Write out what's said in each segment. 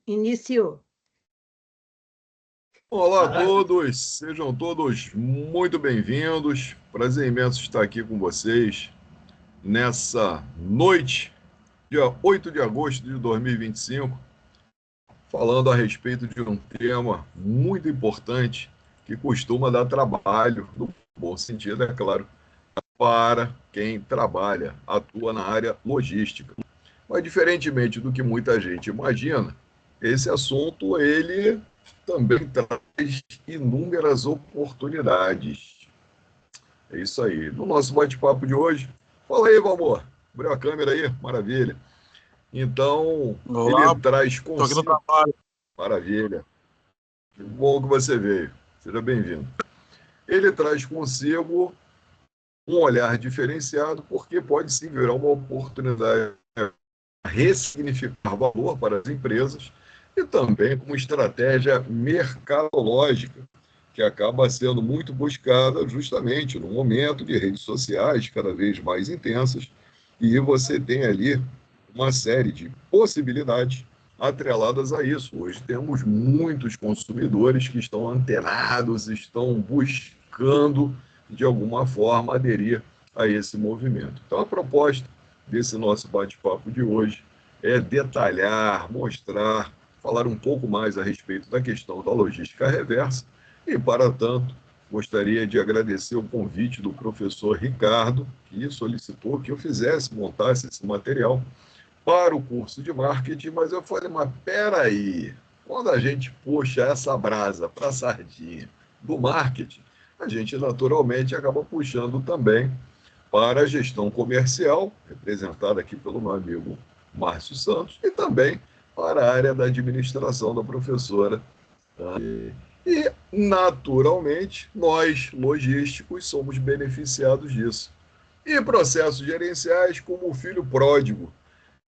Iniciou. Olá a todos, sejam todos muito bem-vindos. Prazer imenso estar aqui com vocês nessa noite, dia 8 de agosto de 2025, falando a respeito de um tema muito importante que costuma dar trabalho, no bom sentido, é claro, para quem trabalha, atua na área logística. Mas, diferentemente do que muita gente imagina, esse assunto ele também traz inúmeras oportunidades. É isso aí. No nosso bate-papo de hoje, fala aí, Valmor. Abriu a câmera aí, maravilha. Então, Olá, ele traz estou aqui no consigo. trabalho. Maravilha. Que bom que você veio. Seja bem-vindo. Ele traz consigo um olhar diferenciado, porque pode sim virar uma oportunidade ressignificar valor para as empresas e também como estratégia mercadológica, que acaba sendo muito buscada justamente no momento de redes sociais cada vez mais intensas, e você tem ali uma série de possibilidades atreladas a isso. Hoje temos muitos consumidores que estão antenados, estão buscando, de alguma forma, aderir a esse movimento. Então, a proposta desse nosso bate-papo de hoje é detalhar, mostrar, falar um pouco mais a respeito da questão da logística reversa e, para tanto, gostaria de agradecer o convite do professor Ricardo, que solicitou que eu montasse esse material para o curso de marketing, mas eu falei, mas peraí, quando a gente puxa essa brasa para a sardinha do marketing, a gente naturalmente acaba puxando também para a gestão comercial, representada aqui pelo meu amigo Márcio Santos, e também para a área da administração da professora. E, naturalmente, nós, logísticos, somos beneficiados disso. E processos gerenciais, como o filho pródigo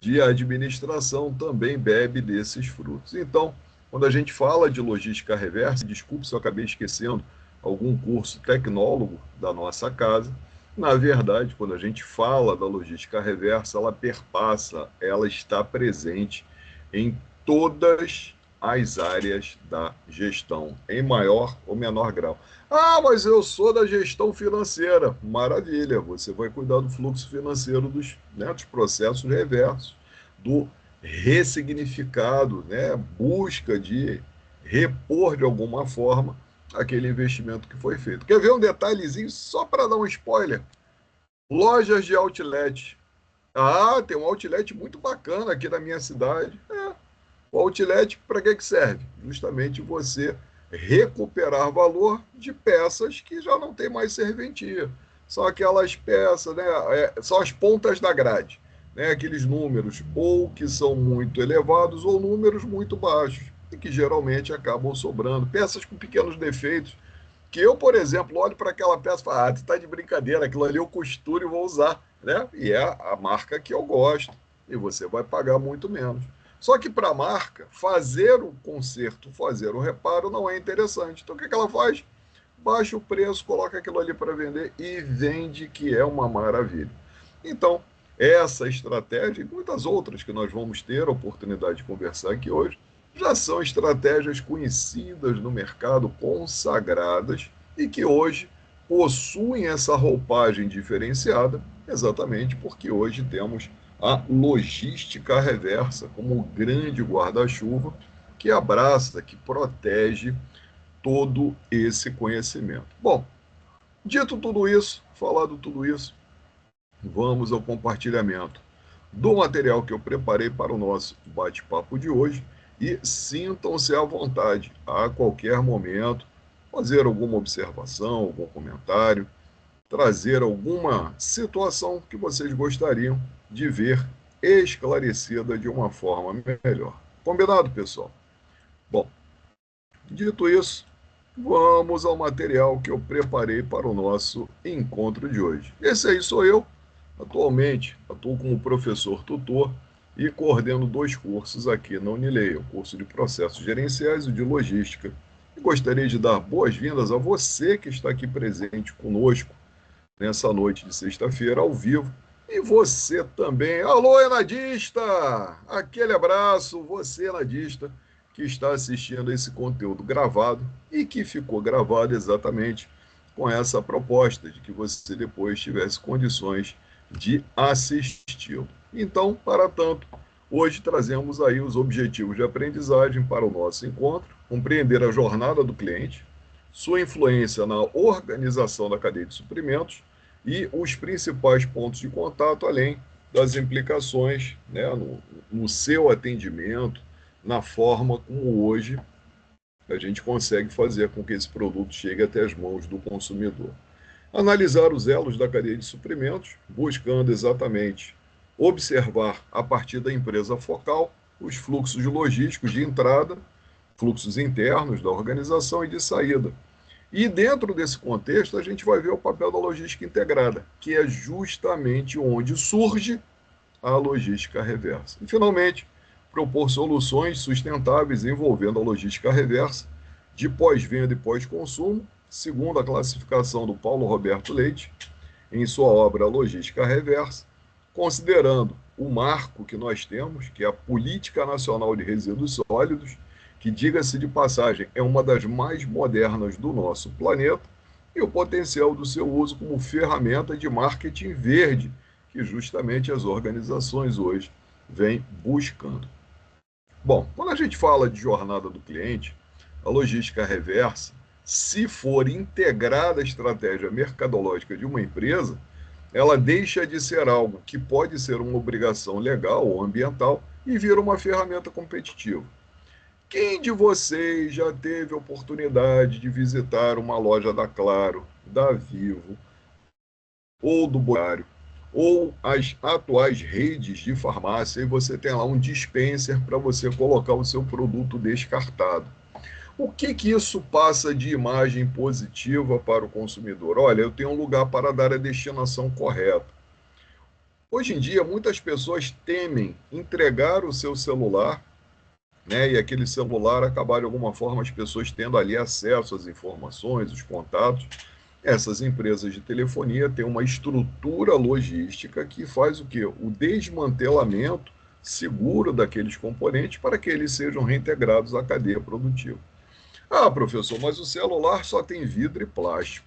de administração, também bebe desses frutos. Então, quando a gente fala de logística reversa, desculpe se eu acabei esquecendo algum curso tecnólogo da nossa casa, na verdade, quando a gente fala da logística reversa, ela perpassa, ela está presente em todas as áreas da gestão, em maior ou menor grau. Ah, mas eu sou da gestão financeira. Maravilha, você vai cuidar do fluxo financeiro dos processos reversos, do ressignificado, busca de repor de alguma forma aquele investimento que foi feito. Quer ver um detalhezinho só para dar um spoiler? Lojas de outlet. Ah, tem um outlet muito bacana aqui na minha cidade. O outlet, para que serve? Justamente você recuperar valor de peças que já não tem mais serventia. São aquelas peças, são as pontas da grade, aqueles números ou que são muito elevados ou números muito baixos e que geralmente acabam sobrando. Peças com pequenos defeitos que eu, por exemplo, olho para aquela peça e falo, tu tá de brincadeira, aquilo ali eu costuro e vou usar, E é a marca que eu gosto e você vai pagar muito menos. Só que para a marca, fazer o conserto, fazer o reparo não é interessante. Então, o que ela faz? Baixa o preço, coloca aquilo ali para vender e vende, que é uma maravilha. Então, essa estratégia e muitas outras que nós vamos ter a oportunidade de conversar aqui hoje, já são estratégias conhecidas no mercado, consagradas e que hoje possuem essa roupagem diferenciada, exatamente porque hoje temos a logística reversa como um grande guarda-chuva que abraça, que protege todo esse conhecimento. Bom, dito tudo isso, falado tudo isso, vamos ao compartilhamento do material que eu preparei para o nosso bate-papo de hoje e sintam-se à vontade a qualquer momento fazer alguma observação, algum comentário, trazer alguma situação que vocês gostariam de ver esclarecida de uma forma melhor. Combinado, pessoal? Bom, dito isso, vamos ao material que eu preparei para o nosso encontro de hoje. Esse aí sou eu. Atualmente, atuo como professor tutor e coordeno 2 cursos aqui na Unileia, o curso de Processos Gerenciais e de Logística. E gostaria de dar boas-vindas a você que está aqui presente conosco nessa noite de sexta-feira, ao vivo, E você também. Alô, Enadista! Aquele abraço, você, Enadista, que está assistindo esse conteúdo gravado e que ficou gravado exatamente com essa proposta de que você depois tivesse condições de assisti-lo. Então, para tanto, hoje trazemos aí os objetivos de aprendizagem para o nosso encontro, compreender a jornada do cliente, sua influência na organização da cadeia de suprimentos e os principais pontos de contato, além das implicações, né, no seu atendimento, na forma como hoje a gente consegue fazer com que esse produto chegue até as mãos do consumidor. Analisar os elos da cadeia de suprimentos, buscando exatamente observar a partir da empresa focal os fluxos logísticos de entrada, fluxos internos da organização e de saída. E dentro desse contexto, a gente vai ver o papel da logística integrada, que é justamente onde surge a logística reversa. E, finalmente, propor soluções sustentáveis envolvendo a logística reversa de pós-venda e pós-consumo, segundo a classificação do Paulo Roberto Leite, em sua obra Logística Reversa, considerando o marco que nós temos, que é a Política Nacional de Resíduos Sólidos, que, diga-se de passagem, é uma das mais modernas do nosso planeta, e o potencial do seu uso como ferramenta de marketing verde, que justamente as organizações hoje vêm buscando. Bom, quando a gente fala de jornada do cliente, a logística reversa, se for integrada à estratégia mercadológica de uma empresa, ela deixa de ser algo que pode ser uma obrigação legal ou ambiental e vira uma ferramenta competitiva. Quem de vocês já teve a oportunidade de visitar uma loja da Claro, da Vivo ou do Boário, ou as atuais redes de farmácia, e você tem lá um dispenser para você colocar o seu produto descartado? O que isso passa de imagem positiva para o consumidor? Olha, eu tenho um lugar para dar a destinação correta. Hoje em dia, muitas pessoas temem entregar o seu celular, né, e aquele celular acabar de alguma forma as pessoas tendo ali acesso às informações, os contatos. Essas empresas de telefonia têm uma estrutura logística que faz o quê? O desmantelamento seguro daqueles componentes para que eles sejam reintegrados à cadeia produtiva. Ah, professor, mas o celular só tem vidro e plástico.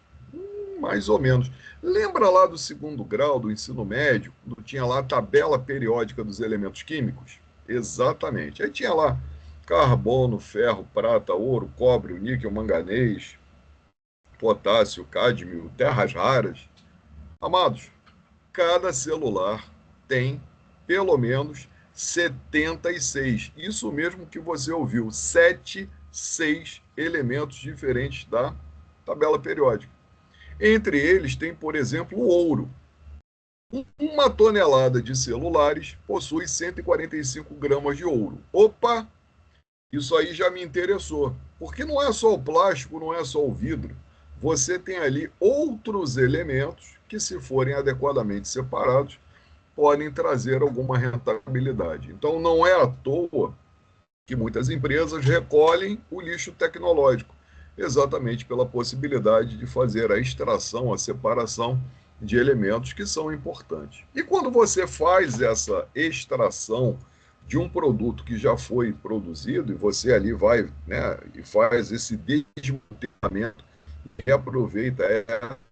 Mais ou menos. Lembra lá do segundo grau do ensino médio, quando tinha lá a tabela periódica dos elementos químicos? Exatamente. Aí tinha lá carbono, ferro, prata, ouro, cobre, níquel, manganês, potássio, cádmio, terras raras. Amados, cada celular tem pelo menos 76. Isso mesmo que você ouviu, 6 elementos diferentes da tabela periódica. Entre eles tem, por exemplo, o ouro. Uma tonelada de celulares possui 145 gramas de ouro. Opa, isso aí já me interessou, porque não é só o plástico, não é só o vidro. Você tem ali outros elementos que, se forem adequadamente separados, podem trazer alguma rentabilidade. Então, não é à toa que muitas empresas recolhem o lixo tecnológico, exatamente pela possibilidade de fazer a extração, a separação de elementos que são importantes. E quando você faz essa extração de um produto que já foi produzido, e você ali vai, né, e faz esse desmantelamento e aproveita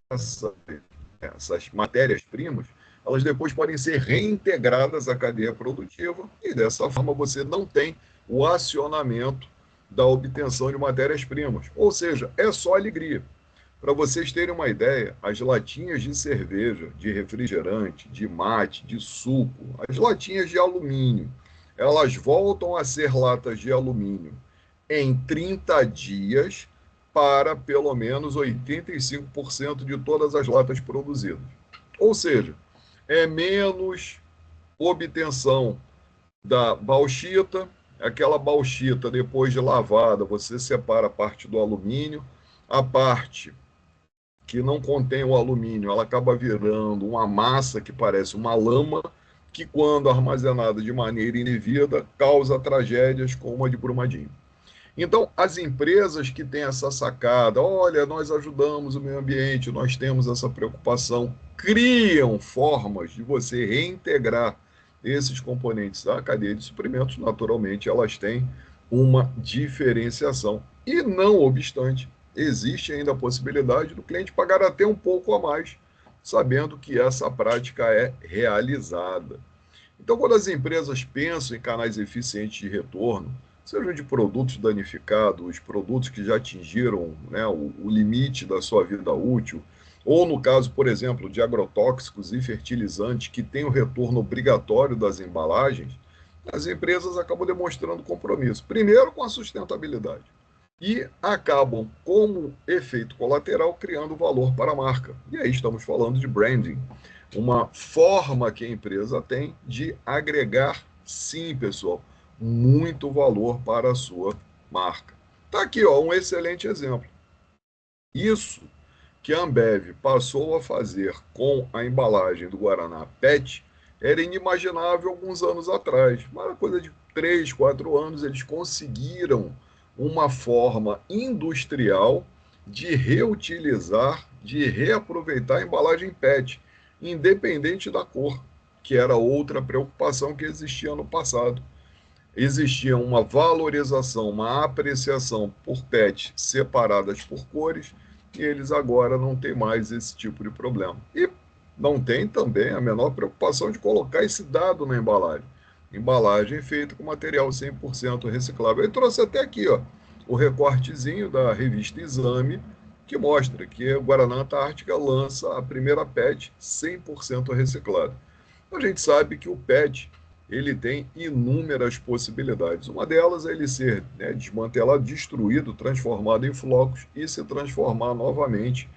essas matérias-primas, elas depois podem ser reintegradas à cadeia produtiva e dessa forma você não tem o acionamento da obtenção de matérias-primas. Ou seja, é só alegria. Para vocês terem uma ideia, as latinhas de cerveja, de refrigerante, de mate, de suco, as latinhas de alumínio, elas voltam a ser latas de alumínio em 30 dias para pelo menos 85% de todas as latas produzidas. Ou seja, é menos obtenção da bauxita. Aquela bauxita, depois de lavada, você separa a parte do alumínio, a parte que não contém o alumínio, ela acaba virando uma massa que parece uma lama, que, quando armazenada de maneira indevida, causa tragédias como a de Brumadinho. Então, as empresas que têm essa sacada, olha, nós ajudamos o meio ambiente, nós temos essa preocupação, criam formas de você reintegrar esses componentes à cadeia de suprimentos, naturalmente elas têm uma diferenciação. E não obstante, existe ainda a possibilidade do cliente pagar até um pouco a mais, sabendo que essa prática é realizada. Então, quando as empresas pensam em canais eficientes de retorno, sejam de produtos danificados, produtos que já atingiram, né, o limite da sua vida útil, ou no caso, por exemplo, de agrotóxicos e fertilizantes que têm o retorno obrigatório das embalagens, as empresas acabam demonstrando compromisso, primeiro com a sustentabilidade, e acabam, como efeito colateral, criando valor para a marca. E aí estamos falando de branding, uma forma que a empresa tem de agregar, sim, pessoal, muito valor para a sua marca. Está aqui, ó, um excelente exemplo. Isso que a Ambev passou a fazer com a embalagem do Guaraná PET era inimaginável alguns anos atrás. Uma coisa de 3, 4 anos, eles conseguiram uma forma industrial de reutilizar, de reaproveitar a embalagem PET, independente da cor, que era outra preocupação que existia no passado. Existia uma valorização, uma apreciação por PET separadas por cores, e eles agora não têm mais esse tipo de problema. E não tem também a menor preocupação de colocar esse dado na embalagem. Embalagem feita com material 100% reciclável. Eu trouxe até aqui, ó, o recortezinho da revista Exame, que mostra que o Guaraná Antártica lança a primeira PET 100% reciclada. A gente sabe que o PET ele tem inúmeras possibilidades. Uma delas é ele ser, né, desmantelado, destruído, transformado em flocos e se transformar novamente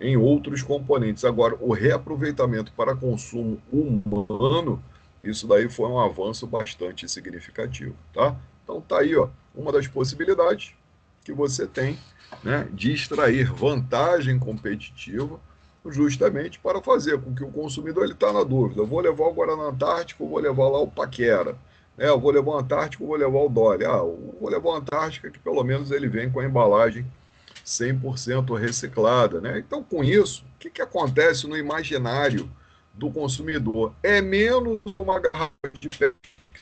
em outros componentes. Agora, o reaproveitamento para consumo humano, isso daí foi um avanço bastante significativo, tá? Então tá aí, ó, uma das possibilidades que você tem, né, de extrair vantagem competitiva justamente para fazer com que o consumidor ele está na dúvida. Eu vou levar o Guaraná Antártico, eu vou levar lá o Paquera. Né? Eu vou levar o Antártico, eu vou levar o Dolly. Ah, eu vou levar o Antártica, que pelo menos ele vem com a embalagem 100% reciclada. Né? Então, com isso, o que, que acontece no imaginário do consumidor? É menos uma garrafa de PET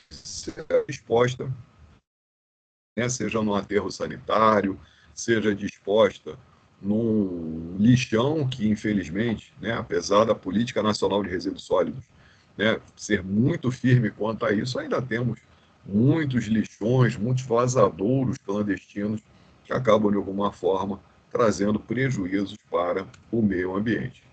ser exposta, né? Seja no aterro sanitário, seja disposta num lixão que, infelizmente, né, apesar da Política Nacional de Resíduos Sólidos, né, ser muito firme quanto a isso, ainda temos muitos lixões, muitos vazadouros clandestinos que acabam, de alguma forma, trazendo prejuízos para o meio ambiente.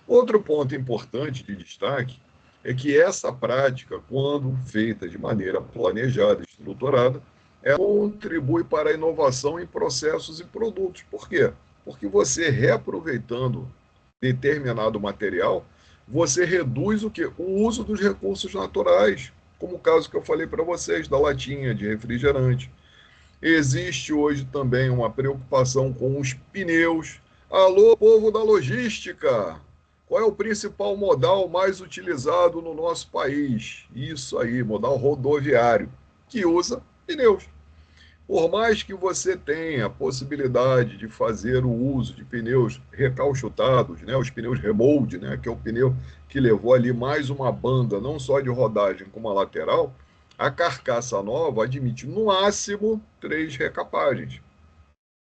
Outro ponto importante de destaque é que essa prática, quando feita de maneira planejada, estruturada, ela contribui para a inovação em processos e produtos. Por quê? Porque você reaproveitando determinado material, você reduz o quê? O uso dos recursos naturais, como o caso que eu falei para vocês da latinha de refrigerante. Existe hoje também uma preocupação com os pneus. Alô, povo da logística! Qual é o principal modal mais utilizado no nosso país? Isso aí, modal rodoviário, que usa pneus. Por mais que você tenha a possibilidade de fazer o uso de pneus recalchutados, né, os pneus remold, né, que é o pneu que levou ali mais uma banda, não só de rodagem como a lateral, a carcaça nova admite no máximo 3 recapagens.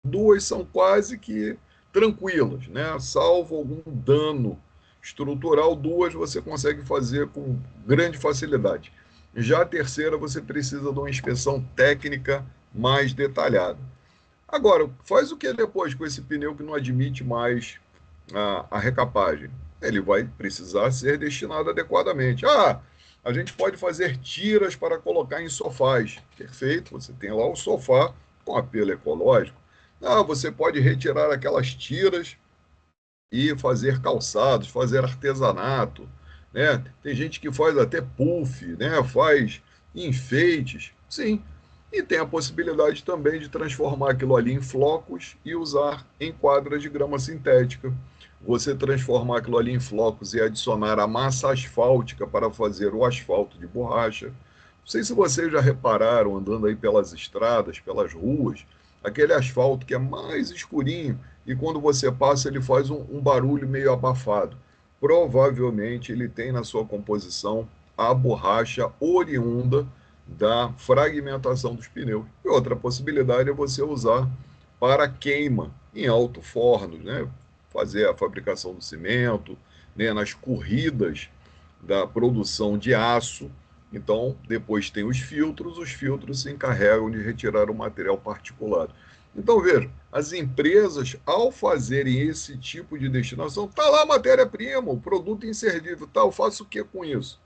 2 são quase que tranquilas, né? Salvo algum dano estrutural, 2 você consegue fazer com grande facilidade. Já a terceira, você precisa de uma inspeção técnica mais detalhada. Agora, faz o que depois com esse pneu que não admite mais a recapagem? Ele vai precisar ser destinado adequadamente. Ah, a gente pode fazer tiras para colocar em sofás. Perfeito, você tem lá o sofá com apelo ecológico. Ah, você pode retirar aquelas tiras e fazer calçados, fazer artesanato, né? Tem gente que faz até puff, né? Faz enfeites, sim. E tem a possibilidade também de transformar aquilo ali em flocos e usar em quadras de grama sintética. Você transformar aquilo ali em flocos e adicionar a massa asfáltica para fazer o asfalto de borracha. Não sei se vocês já repararam andando aí pelas estradas, pelas ruas, aquele asfalto que é mais escurinho e quando você passa ele faz um barulho meio abafado. Provavelmente ele tem na sua composição a borracha oriunda da fragmentação dos pneus. E outra possibilidade é você usar para queima em alto forno, né? Fazer a fabricação do cimento, né? Nas corridas da produção de aço. Então, depois tem os filtros se encarregam de retirar o material particulado. Então, veja, as empresas, ao fazerem esse tipo de destinação, está lá a matéria-prima, o produto inservível, tá, eu faço o que com isso?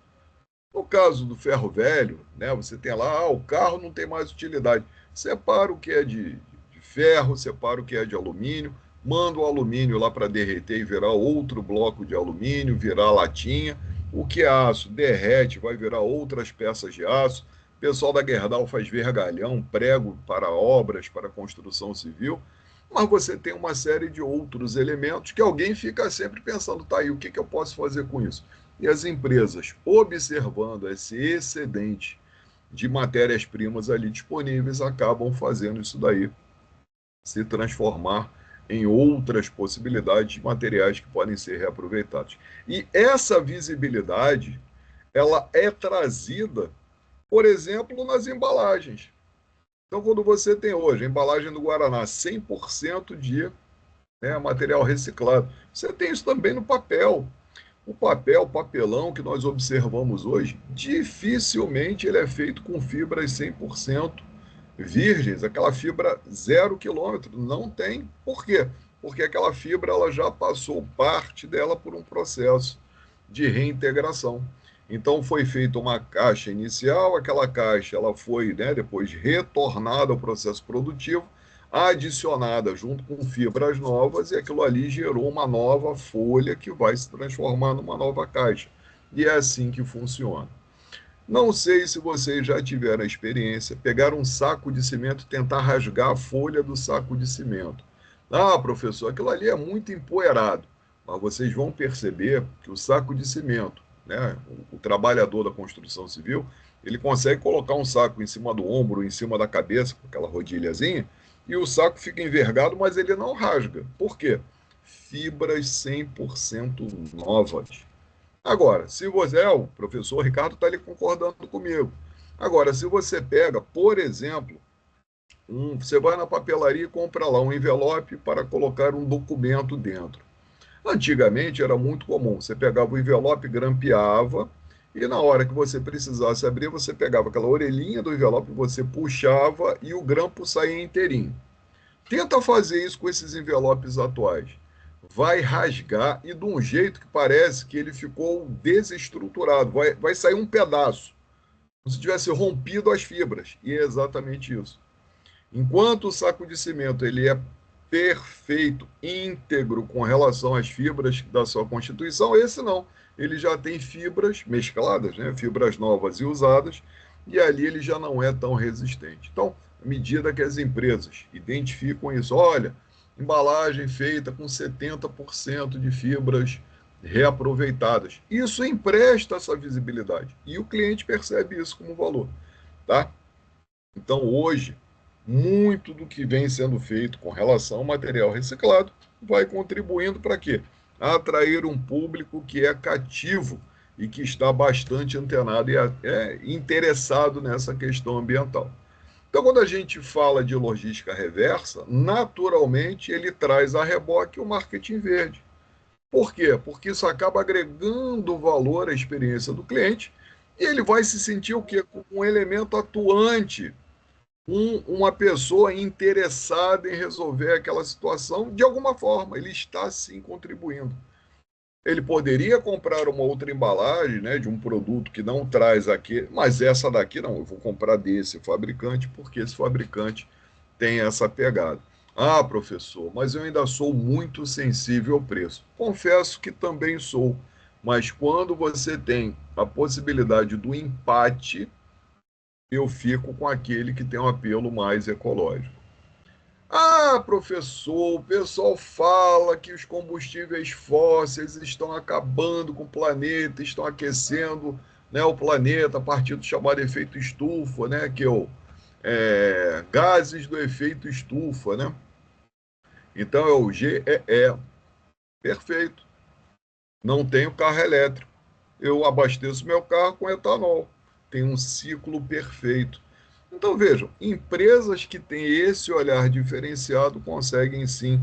No caso do ferro velho, né, você tem lá, o carro não tem mais utilidade. Separa o que é de ferro, separa o que é de alumínio, manda o alumínio lá para derreter e virar outro bloco de alumínio, virar latinha. O que é aço derrete, vai virar outras peças de aço. O pessoal da Gerdau faz vergalhão, prego para obras, para construção civil. Mas você tem uma série de outros elementos que alguém fica sempre pensando, tá aí, o que eu posso fazer com isso? E as empresas, observando esse excedente de matérias-primas ali disponíveis, acabam fazendo isso daí se transformar em outras possibilidades de materiais que podem ser reaproveitados. E essa visibilidade, ela é trazida, por exemplo, nas embalagens. Então, quando você tem hoje a embalagem do Guaraná 100% de, né, material reciclado, você tem isso também no papel. O papel, o papelão que nós observamos hoje, dificilmente ele é feito com fibras 100% virgens, aquela fibra 0 quilômetro, não tem. Por quê? Porque aquela fibra ela já passou parte dela por um processo de reintegração. Então foi feita uma caixa inicial, aquela caixa ela foi, né, depois retornada ao processo produtivo, adicionada junto com fibras novas e aquilo ali gerou uma nova folha que vai se transformar numa nova caixa. E é assim que funciona. Não sei se vocês já tiveram a experiência, pegar um saco de cimento e tentar rasgar a folha do saco de cimento. Ah, professor, aquilo ali é muito empoeirado. Mas vocês vão perceber que o saco de cimento, né, o trabalhador da construção civil, ele consegue colocar um saco em cima do ombro, em cima da cabeça, com aquela rodilhazinha, e o saco fica envergado, mas ele não rasga. Por quê? Fibras 100% novas. Agora, se você, o professor Ricardo está ali concordando comigo. Agora, se você pega, por exemplo, você vai na papelaria e compra lá um envelope para colocar um documento dentro. Antigamente era muito comum, você pegava o envelope, grampeava, e na hora que você precisasse abrir, você pegava aquela orelhinha do envelope, você puxava e o grampo saía inteirinho. Tenta fazer isso com esses envelopes atuais. Vai rasgar e de um jeito que parece que ele ficou desestruturado. Vai sair um pedaço, como se tivesse rompido as fibras. E é exatamente isso. Enquanto o saco de cimento ele é perfeito, íntegro com relação às fibras da sua constituição, esse não. Ele já tem fibras mescladas, né? Fibras novas e usadas, e ali ele já não é tão resistente. Então, à medida que as empresas identificam isso, olha, embalagem feita com 70% de fibras reaproveitadas, isso empresta essa visibilidade e o cliente percebe isso como valor, tá? Então, hoje, muito do que vem sendo feito com relação ao material reciclado vai contribuindo para quê? Atrair um público que é cativo e que está bastante antenado e é interessado nessa questão ambiental. Então, quando a gente fala de logística reversa, naturalmente ele traz a reboque o marketing verde. Por quê? Porque isso acaba agregando valor à experiência do cliente e ele vai se sentir o quê? Com um elemento atuante, uma pessoa interessada em resolver aquela situação de alguma forma, ele está sim contribuindo. Ele poderia comprar uma outra embalagem, né, de um produto que não traz aqui, mas essa daqui não, eu vou comprar desse fabricante porque esse fabricante tem essa pegada. Ah, professor, mas eu ainda sou muito sensível ao preço. Confesso que também sou, mas quando você tem a possibilidade do empate, eu fico com aquele que tem um apelo mais ecológico. Ah, professor, o pessoal fala que os combustíveis fósseis estão acabando com o planeta, estão aquecendo, né, o planeta a partir do chamado efeito estufa, né, que gases do efeito estufa, né? Então é o GEE. Perfeito. Não tenho carro elétrico. Eu abasteço meu carro com etanol. Tem um ciclo perfeito. Então vejam, empresas que têm esse olhar diferenciado conseguem sim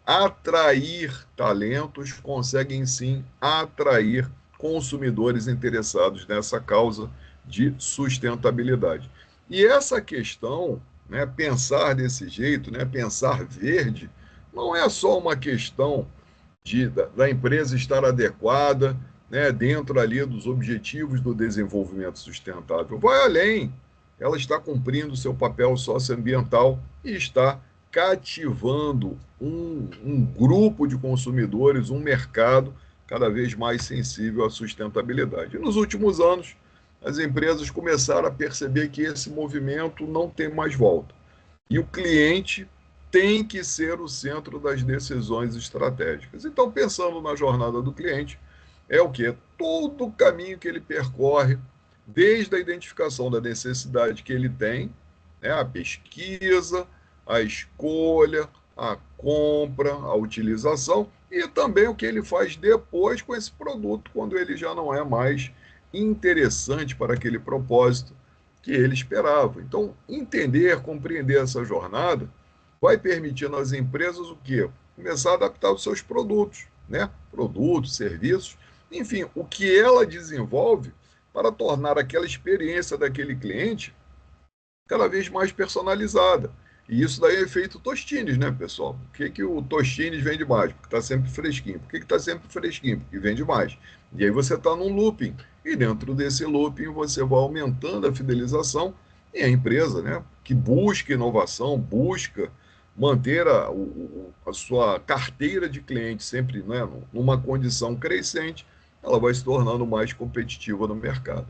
atrair talentos, conseguem sim atrair consumidores interessados nessa causa de sustentabilidade. E essa questão, né, pensar desse jeito, né, pensar verde, não é só uma questão da empresa estar adequada, né, dentro ali dos objetivos do desenvolvimento sustentável. Vai além, ela está cumprindo seu papel socioambiental e está cativando um grupo de consumidores, um mercado cada vez mais sensível à sustentabilidade. E nos últimos anos, as empresas começaram a perceber que esse movimento não tem mais volta. E o cliente tem que ser o centro das decisões estratégicas. Então, pensando na jornada do cliente, é o que? Todo o caminho que ele percorre, desde a identificação da necessidade que ele tem, né, a pesquisa, a escolha, a compra, a utilização, e também o que ele faz depois com esse produto, quando ele já não é mais interessante para aquele propósito que ele esperava. Então, entender, compreender essa jornada vai permitindo às empresas o quê? Começar a adaptar os seus produtos, né? Produtos, serviços, enfim, o que ela desenvolve para tornar aquela experiência daquele cliente cada vez mais personalizada. E isso daí é efeito Tostines, né, pessoal? Por que, que o Tostines vende mais? Porque está sempre fresquinho. Por que está sempre fresquinho? Porque vende mais. E aí você está num looping. E dentro desse looping você vai aumentando a fidelização e a empresa, né, que busca inovação, busca manter a sua carteira de clientes sempre, né, numa condição crescente, ela vai se tornando mais competitiva no mercado.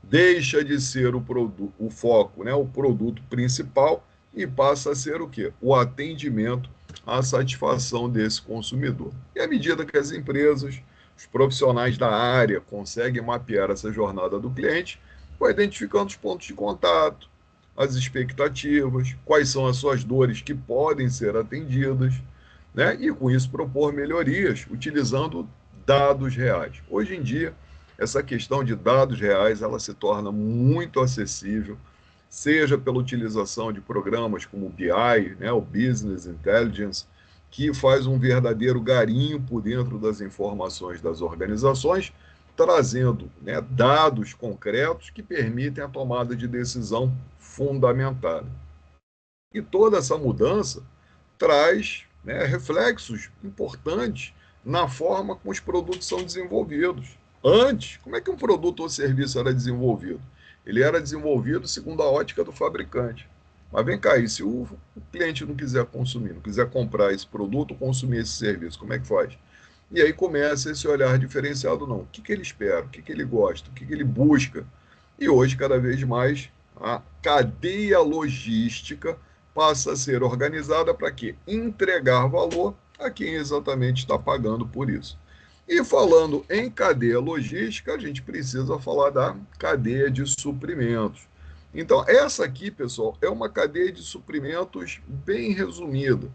Deixa de ser o foco, né, o produto principal e passa a ser o quê? O atendimento à satisfação desse consumidor. E à medida que as empresas, os profissionais da área conseguem mapear essa jornada do cliente, vai identificando os pontos de contato, as expectativas, quais são as suas dores que podem ser atendidas, né? E com isso propor melhorias utilizando dados reais. Hoje em dia, essa questão de dados reais ela se torna muito acessível, seja pela utilização de programas como o BI, né, o Business Intelligence, que faz um verdadeiro garimpo dentro das informações das organizações, trazendo, né, dados concretos que permitem a tomada de decisão fundamentada. E toda essa mudança traz, né, reflexos importantes na forma como os produtos são desenvolvidos. Antes, como é que um produto ou serviço era desenvolvido? Ele era desenvolvido segundo a ótica do fabricante. Mas vem cá, e se o cliente não quiser consumir, não quiser comprar esse produto ou consumir esse serviço, como é que faz? E aí começa esse olhar diferenciado, não. O que, que ele espera, o que, que ele gosta, o que, que ele busca. E hoje, cada vez mais, a cadeia logística passa a ser organizada para quê? Entregar valor a quem exatamente está pagando por isso. E falando em cadeia logística, a gente precisa falar da cadeia de suprimentos. Então, essa aqui, pessoal, é uma cadeia de suprimentos bem resumida,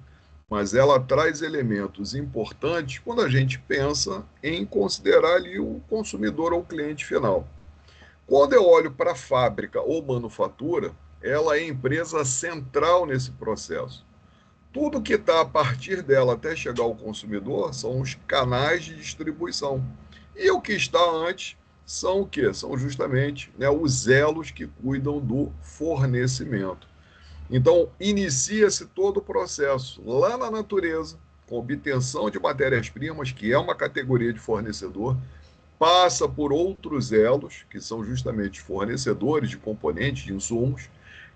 mas ela traz elementos importantes quando a gente pensa em considerar ali o consumidor ou o cliente final. Quando eu olho para a fábrica ou manufatura, ela é a empresa central nesse processo. Tudo que está a partir dela até chegar ao consumidor são os canais de distribuição. E o que está antes são o quê? São justamente, né, os elos que cuidam do fornecimento. Então, inicia-se todo o processo lá na natureza, com obtenção de matérias-primas, que é uma categoria de fornecedor, passa por outros elos, que são justamente fornecedores de componentes, de insumos,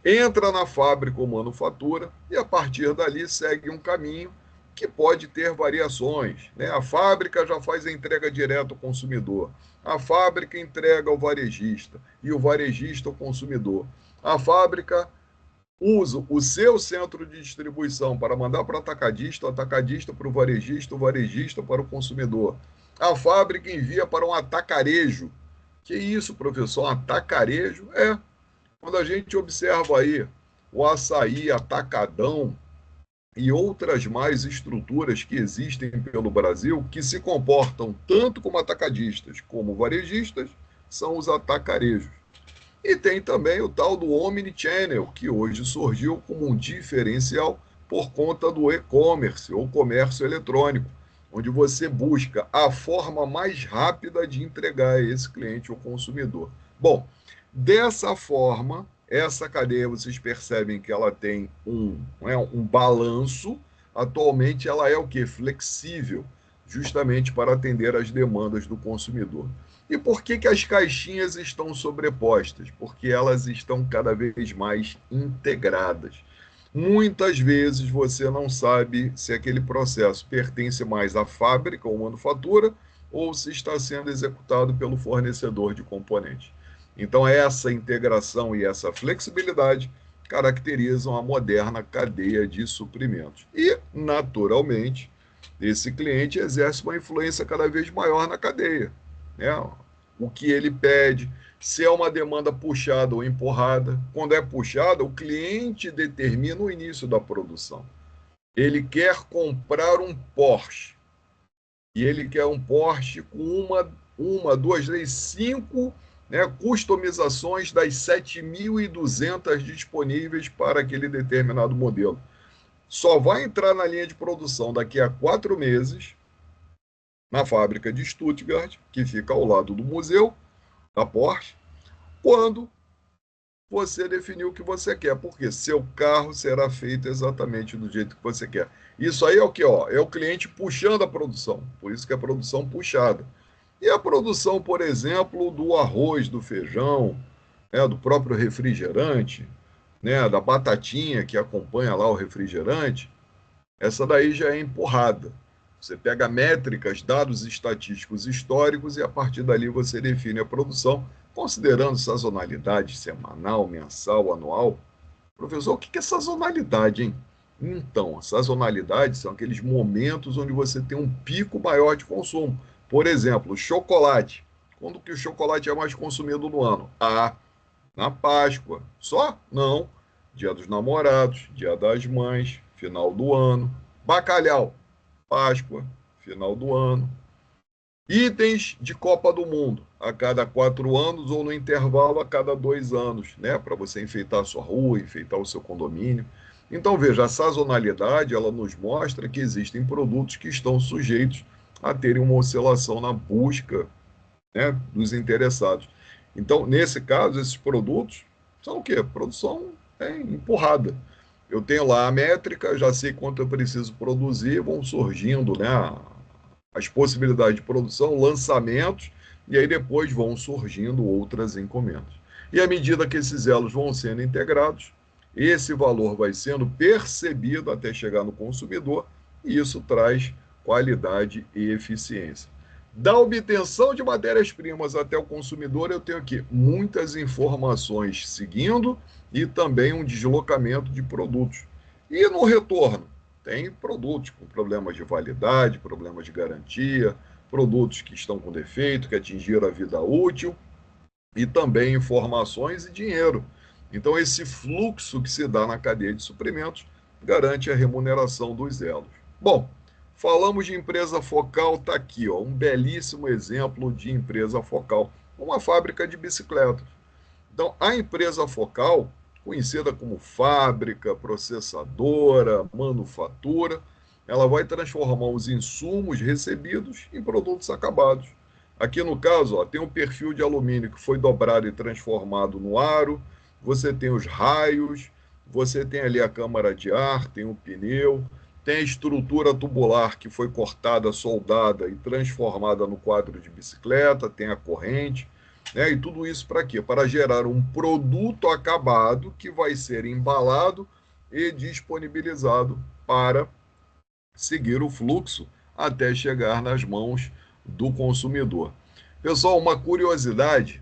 entra na fábrica ou manufatura e a partir dali segue um caminho que pode ter variações, né? A fábrica já faz a entrega direta ao consumidor, a fábrica entrega ao varejista e o varejista ao consumidor. A fábrica usa o seu centro de distribuição para mandar para o atacadista para o varejista para o consumidor. A fábrica envia para um atacarejo. Que isso, professor? Um atacarejo? É. Quando a gente observa aí o Açaí Atacadão e outras mais estruturas que existem pelo Brasil, que se comportam tanto como atacadistas como varejistas, são os atacarejos. E tem também o tal do Omnichannel, que hoje surgiu como um diferencial por conta do e-commerce, ou comércio eletrônico, onde você busca a forma mais rápida de entregar a esse cliente ou consumidor. Bom, dessa forma, essa cadeia, vocês percebem que ela tem um balanço. Atualmente, ela é o que? Flexível, justamente para atender às demandas do consumidor. E por que as caixinhas estão sobrepostas? Porque elas estão cada vez mais integradas. Muitas vezes você não sabe se aquele processo pertence mais à fábrica ou manufatura ou se está sendo executado pelo fornecedor de componentes. Então, essa integração e essa flexibilidade caracterizam a moderna cadeia de suprimentos. E, naturalmente, esse cliente exerce uma influência cada vez maior na cadeia, né? O que ele pede, se é uma demanda puxada ou empurrada. Quando é puxada, o cliente determina o início da produção. Ele quer comprar um Porsche, e ele quer um Porsche com duas, três, cinco, né, customizações das 7.200 disponíveis para aquele determinado modelo. Só vai entrar na linha de produção daqui a 4 meses, na fábrica de Stuttgart, que fica ao lado do museu da Porsche, quando você definiu o que você quer, porque seu carro será feito exatamente do jeito que você quer. Isso aí é o que? É o cliente puxando a produção, por isso que é a produção puxada. E a produção, por exemplo, do arroz, do feijão, né, do próprio refrigerante, né, da batatinha que acompanha lá o refrigerante, essa daí já é empurrada. Você pega métricas, dados estatísticos históricos e a partir dali você define a produção, considerando sazonalidade semanal, mensal, anual. Professor, o que é sazonalidade, hein? Então, sazonalidade são aqueles momentos onde você tem um pico maior de consumo. Por exemplo, chocolate. Quando que o chocolate é mais consumido no ano? Na Páscoa. Só? Não. Dia dos Namorados, Dia das Mães, final do ano. Bacalhau. Páscoa, final do ano. Itens de Copa do Mundo, a cada 4 anos ou no intervalo a cada 2 anos, né? Para você enfeitar a sua rua, enfeitar o seu condomínio. Então, veja, a sazonalidade, ela nos mostra que existem produtos que estão sujeitos a terem uma oscilação na busca, né, dos interessados. Então, nesse caso, esses produtos são o quê? Produção empurrada. Eu tenho lá a métrica, já sei quanto eu preciso produzir, vão surgindo, né, as possibilidades de produção, lançamentos, e aí depois vão surgindo outras encomendas. E à medida que esses elos vão sendo integrados, esse valor vai sendo percebido até chegar no consumidor, e isso traz qualidade e eficiência. Da obtenção de matérias-primas até o consumidor, eu tenho aqui muitas informações seguindo e também um deslocamento de produtos. E no retorno, tem produtos com problemas de validade, problemas de garantia, produtos que estão com defeito, que atingiram a vida útil, e também informações e dinheiro. Então, esse fluxo que se dá na cadeia de suprimentos garante a remuneração dos elos. Bom, falamos de empresa focal, está aqui, um belíssimo exemplo de empresa focal, uma fábrica de bicicletas. Então, a empresa focal, conhecida como fábrica, processadora, manufatura, ela vai transformar os insumos recebidos em produtos acabados. Aqui no caso, tem um perfil de alumínio que foi dobrado e transformado no aro, você tem os raios, você tem ali a câmara de ar, tem o pneu, tem a estrutura tubular que foi cortada, soldada e transformada no quadro de bicicleta, tem a corrente, né? E tudo isso para quê? Para gerar um produto acabado que vai ser embalado e disponibilizado para seguir o fluxo até chegar nas mãos do consumidor. Pessoal, uma curiosidade: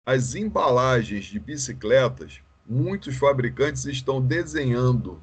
as embalagens de bicicletas, muitos fabricantes estão desenhando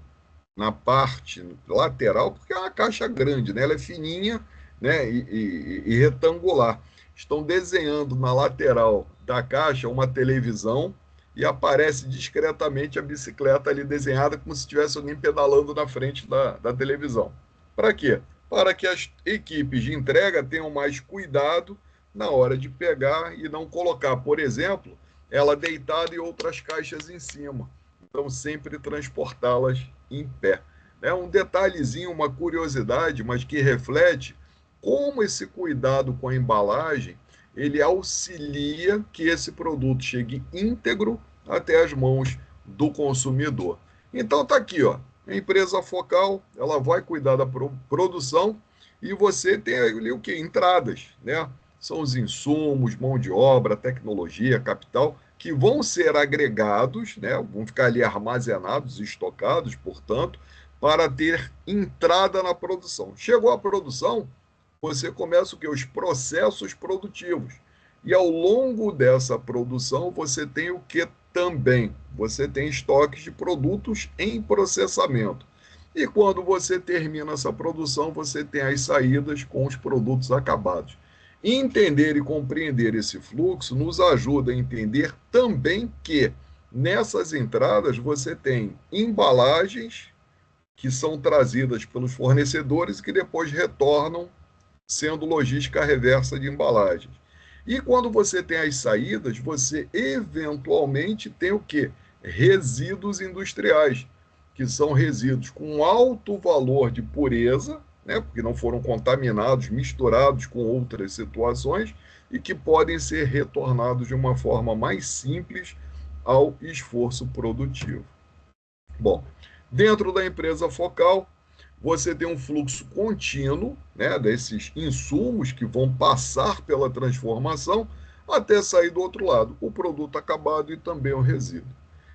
na parte lateral, porque é uma caixa grande, né? Ela é fininha, né? E retangular. Estão desenhando na lateral da caixa uma televisão e aparece discretamente a bicicleta ali desenhada como se tivesse alguém pedalando na frente da televisão. Para quê? Para que as equipes de entrega tenham mais cuidado na hora de pegar e não colocar, por exemplo, ela deitada e outras caixas em cima. Então, sempre transportá-las em pé. É um detalhezinho, uma curiosidade, mas que reflete como esse cuidado com a embalagem ele auxilia que esse produto chegue íntegro até as mãos do consumidor. Então tá aqui, ó, a empresa focal, ela vai cuidar da produção e você tem ali o que? Entradas, né? São os insumos, mão de obra, tecnologia, capital, que vão ser agregados, né? Vão ficar ali armazenados, estocados, portanto, para ter entrada na produção. Chegou a produção, você começa o que? Os processos produtivos. E ao longo dessa produção, você tem o que também? Você tem estoques de produtos em processamento. E quando você termina essa produção, você tem as saídas com os produtos acabados. Entender e compreender esse fluxo nos ajuda a entender também que nessas entradas você tem embalagens que são trazidas pelos fornecedores e que depois retornam sendo logística reversa de embalagens. E quando você tem as saídas, você eventualmente tem o quê? Resíduos industriais, que são resíduos com alto valor de pureza, né, porque não foram contaminados, misturados com outras situações, e que podem ser retornados de uma forma mais simples ao esforço produtivo. Bom, dentro da empresa focal, você tem um fluxo contínuo, né, desses insumos que vão passar pela transformação até sair do outro lado, o produto acabado e também o resíduo.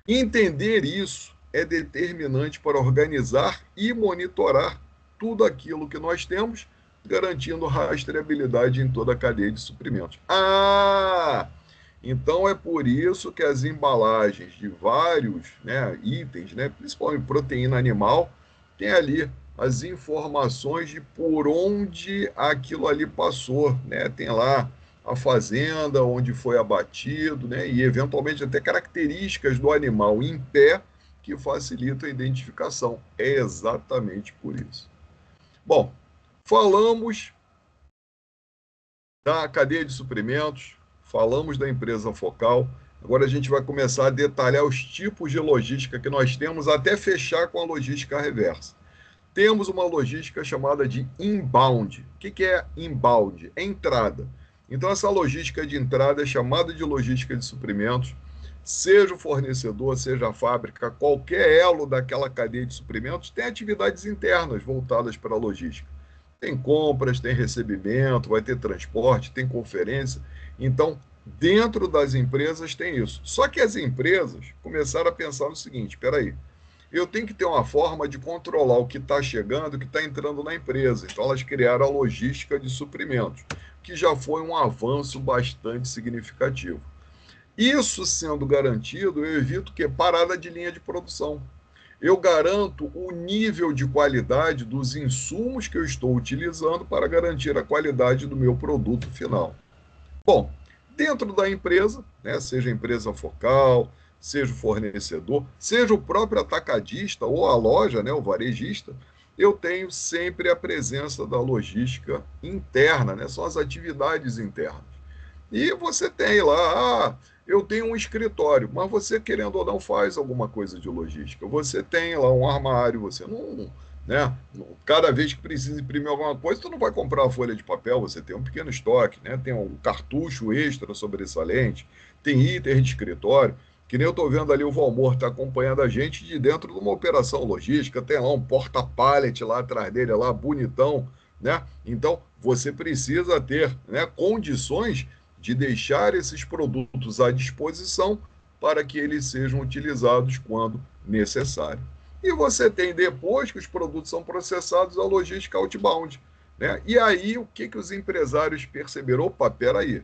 Entender isso é determinante para organizar e monitorar tudo aquilo que nós temos, garantindo rastreabilidade em toda a cadeia de suprimentos. Então é por isso que as embalagens de vários, né, itens, né, principalmente proteína animal, tem ali as informações de por onde aquilo ali passou, né? Tem lá a fazenda onde foi abatido, né? E eventualmente até características do animal em pé que facilitam a identificação. É exatamente por isso. Bom, falamos da cadeia de suprimentos, falamos da empresa focal. Agora a gente vai começar a detalhar os tipos de logística que nós temos até fechar com a logística reversa. Temos uma logística chamada de inbound. O que é inbound? É entrada. Então, essa logística de entrada é chamada de logística de suprimentos, seja o fornecedor, seja a fábrica, qualquer elo daquela cadeia de suprimentos tem atividades internas voltadas para a logística. Tem compras, tem recebimento, vai ter transporte, tem conferência. Então, dentro das empresas tem isso. Só que as empresas começaram a pensar no seguinte: espera aí, eu tenho que ter uma forma de controlar o que está chegando, o que está entrando na empresa. Então, elas criaram a logística de suprimentos, que já foi um avanço bastante significativo. Isso sendo garantido, eu evito que parada de linha de produção. Eu garanto o nível de qualidade dos insumos que eu estou utilizando para garantir a qualidade do meu produto final. Bom, dentro da empresa, né, seja a empresa focal, seja o fornecedor, seja o próprio atacadista ou a loja, né, o varejista, eu tenho sempre a presença da logística interna, né, são as atividades internas. E você tem lá, eu tenho um escritório, mas você, querendo ou não, faz alguma coisa de logística. Você tem lá um armário, você não, né? Cada vez que precisa imprimir alguma coisa, você não vai comprar uma folha de papel, você tem um pequeno estoque, né? Tem um cartucho extra sobressalente, tem itens de escritório, que nem eu estou vendo ali o Valmor está acompanhando a gente de dentro de uma operação logística, tem lá um porta-pallet lá atrás dele, lá bonitão, né? Então, você precisa ter, né, condições de deixar esses produtos à disposição para que eles sejam utilizados quando necessário. E você tem, depois que os produtos são processados, a logística outbound. Né? E aí, o que os empresários perceberam? Opa, peraí,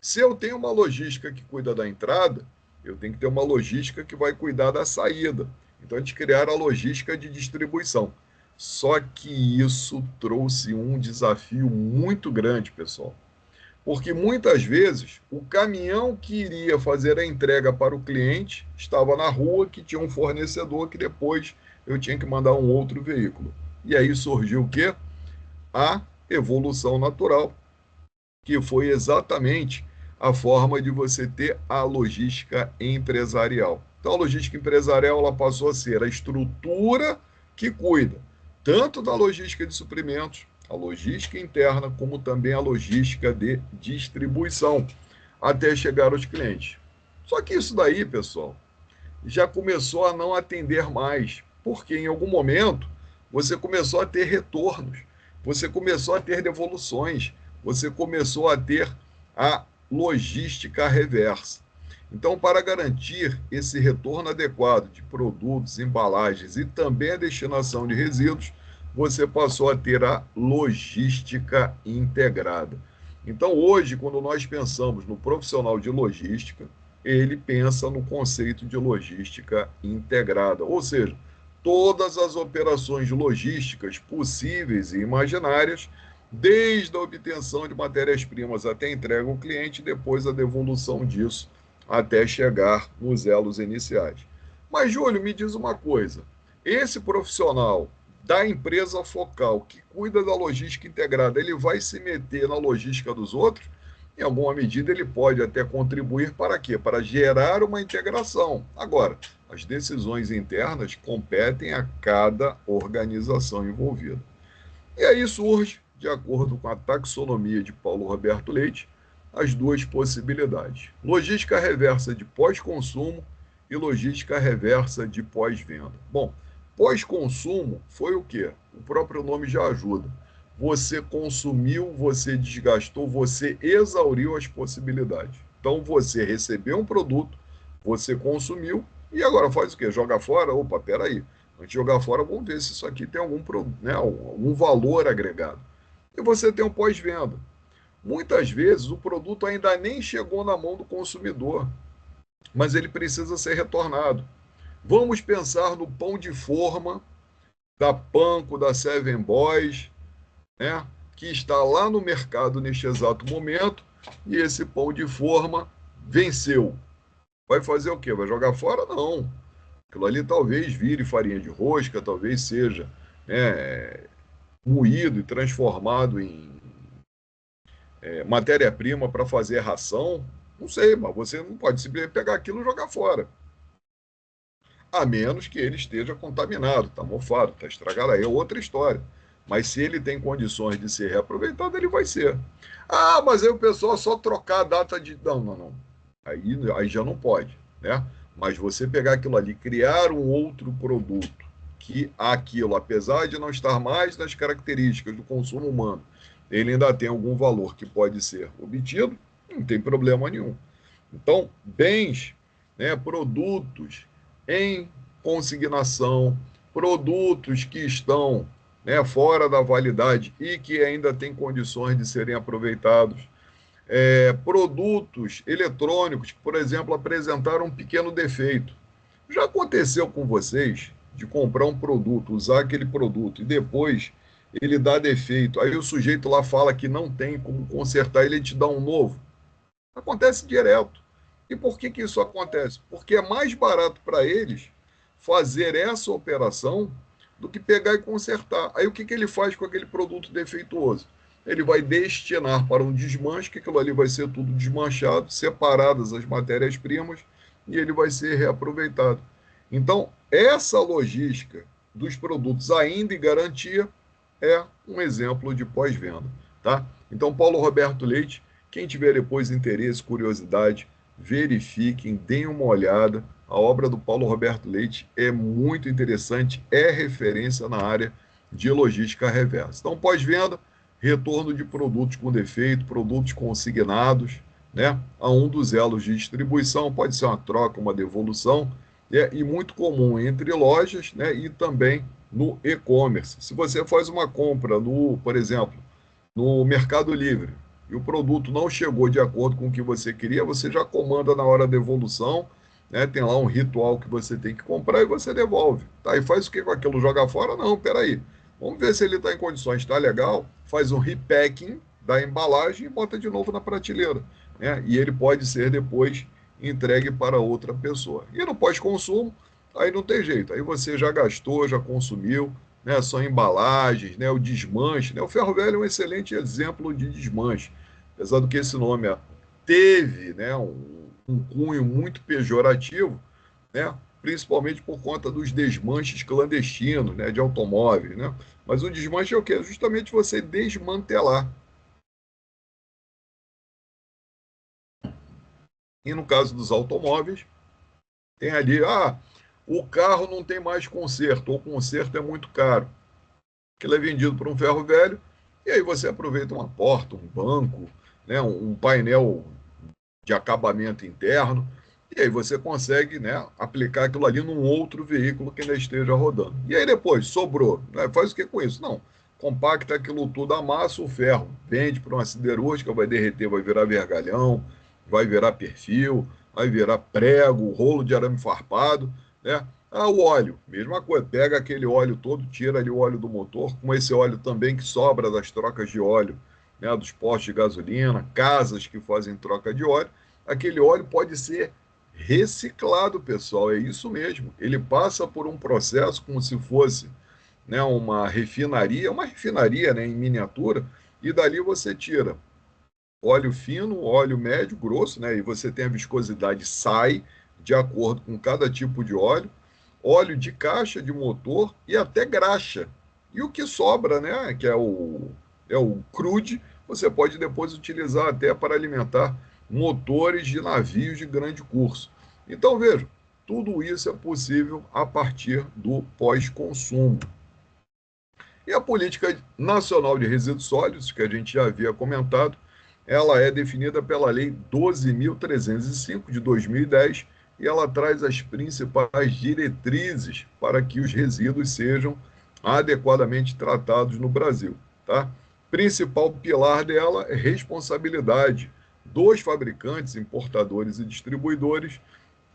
se eu tenho uma logística que cuida da entrada, eu tenho que ter uma logística que vai cuidar da saída. Então, a gente criaram a logística de distribuição. Só que isso trouxe um desafio muito grande, pessoal. Porque muitas vezes o caminhão que iria fazer a entrega para o cliente estava na rua, que tinha um fornecedor que depois eu tinha que mandar um outro veículo. E aí surgiu o quê? A evolução natural, que foi exatamente a forma de você ter a logística empresarial. Então, a logística empresarial ela passou a ser a estrutura que cuida tanto da logística de suprimentos, a logística interna, como também a logística de distribuição, até chegar aos clientes. Só que isso daí, pessoal, já começou a não atender mais, porque em algum momento você começou a ter retornos, você começou a ter devoluções, você começou a ter a logística reversa. Então, para garantir esse retorno adequado de produtos, embalagens e também a destinação de resíduos, você passou a ter a logística integrada. Então, hoje, quando nós pensamos no profissional de logística, ele pensa no conceito de logística integrada, ou seja, todas as operações logísticas possíveis e imaginárias, desde a obtenção de matérias-primas até a entrega ao cliente e depois a devolução disso até chegar nos elos iniciais. Mas, Júlio, me diz uma coisa: esse profissional da empresa focal que cuida da logística integrada, ele vai se meter na logística dos outros? Em alguma medida, ele pode até contribuir para quê? Para gerar uma integração. Agora, as decisões internas competem a cada organização envolvida. E aí surge, de acordo com a taxonomia de Paulo Roberto Leite, as duas possibilidades: logística reversa de pós-consumo e logística reversa de pós-venda. Bom, pós-consumo foi o quê? O próprio nome já ajuda. Você consumiu, você desgastou, você exauriu as possibilidades. Então você recebeu um produto, você consumiu e agora faz o quê? Joga fora? Opa, peraí. Antes de jogar fora, vamos ver se isso aqui tem algum valor agregado. E você tem um pós-venda. Muitas vezes o produto ainda nem chegou na mão do consumidor, mas ele precisa ser retornado. Vamos pensar no pão de forma da Panko, da Seven Boys, né, que está lá no mercado neste exato momento, e esse pão de forma venceu. Vai fazer o quê? Vai jogar fora? Não. Aquilo ali talvez vire farinha de rosca, talvez seja, né, moído e transformado em matéria-prima para fazer ração. Não sei, mas você não pode simplesmente pegar aquilo e jogar fora. A menos que ele esteja contaminado, está mofado, está estragado, aí é outra história. Mas se ele tem condições de ser reaproveitado, ele vai ser. Ah, mas aí o pessoal só trocar a data de. Não, não, não. Aí já não pode, né? Mas você pegar aquilo ali, criar um outro produto, que aquilo, apesar de não estar mais nas características do consumo humano, ele ainda tem algum valor que pode ser obtido, não tem problema nenhum. Então, bens, né, produtos em consignação, produtos que estão, né, fora da validade e que ainda têm condições de serem aproveitados, produtos eletrônicos que, por exemplo, apresentaram um pequeno defeito. Já aconteceu com vocês de comprar um produto, usar aquele produto e depois ele dá defeito, aí o sujeito lá fala que não tem como consertar, ele te dá um novo? Acontece direto. E por que que isso acontece? Porque é mais barato para eles fazer essa operação do que pegar e consertar. Aí o que que ele faz com aquele produto defeituoso? Ele vai destinar para um desmanche, que aquilo ali vai ser tudo desmanchado, separadas as matérias-primas, e ele vai ser reaproveitado. Então, essa logística dos produtos ainda em garantia é um exemplo de pós-venda, tá? Então, Paulo Roberto Leite, quem tiver depois interesse, curiosidade, verifiquem, deem uma olhada. A obra do Paulo Roberto Leite é muito interessante, é referência na área de logística reversa. Então, pós-venda, retorno de produtos com defeito, produtos consignados, né, a um dos elos de distribuição, pode ser uma troca, uma devolução, e muito comum entre lojas, né, e também no e-commerce. Se você faz uma compra no, por exemplo, no Mercado Livre, e o produto não chegou de acordo com o que você queria, você já comanda na hora da devolução, né? Tem lá um ritual que você tem que comprar e você devolve. Tá, e faz o que com aquilo? Joga fora? Não, peraí. Vamos ver se ele está em condições. Está legal? Faz um repacking da embalagem e bota de novo na prateleira, né? E ele pode ser depois entregue para outra pessoa. E no pós-consumo, aí não tem jeito. Aí você já gastou, já consumiu, né? São embalagens, né? O desmanche, né? O ferro velho é um excelente exemplo de desmanche. Apesar do que esse nome teve, né? Um cunho muito pejorativo, né? Principalmente por conta dos desmanches clandestinos, né? De automóveis, né? Mas o desmanche é o quê? Justamente você desmantelar. E no caso dos automóveis, tem ali, o carro não tem mais conserto, ou o conserto é muito caro. Ele é vendido por um ferro velho, e aí você aproveita uma porta, um banco, né, um painel de acabamento interno, e aí você consegue, né, aplicar aquilo ali num outro veículo que ainda esteja rodando. E aí depois, sobrou, né, faz o que com isso? Não, compacta aquilo tudo, amassa o ferro, vende para uma siderúrgica, vai derreter, vai virar vergalhão, vai virar perfil, vai virar prego, rolo de arame farpado, né? O óleo, mesma coisa, pega aquele óleo todo, tira ali o óleo do motor, com esse óleo também que sobra das trocas de óleo, né, dos postos de gasolina, casas que fazem troca de óleo, aquele óleo pode ser reciclado, pessoal, é isso mesmo. Ele passa por um processo como se fosse, né, uma refinaria, né, em miniatura, e dali você tira óleo fino, óleo médio, grosso, né, e você tem a viscosidade sai de acordo com cada tipo de óleo de caixa de motor e até graxa. E o que sobra, né, que é o crude, você pode depois utilizar até para alimentar motores de navios de grande curso. Então, veja, tudo isso é possível a partir do pós-consumo. E a Política Nacional de Resíduos Sólidos, que a gente já havia comentado, ela é definida pela Lei 12.305 de 2010 e ela traz as principais diretrizes para que os resíduos sejam adequadamente tratados no Brasil, tá? Principal pilar dela é responsabilidade dos fabricantes, importadores e distribuidores,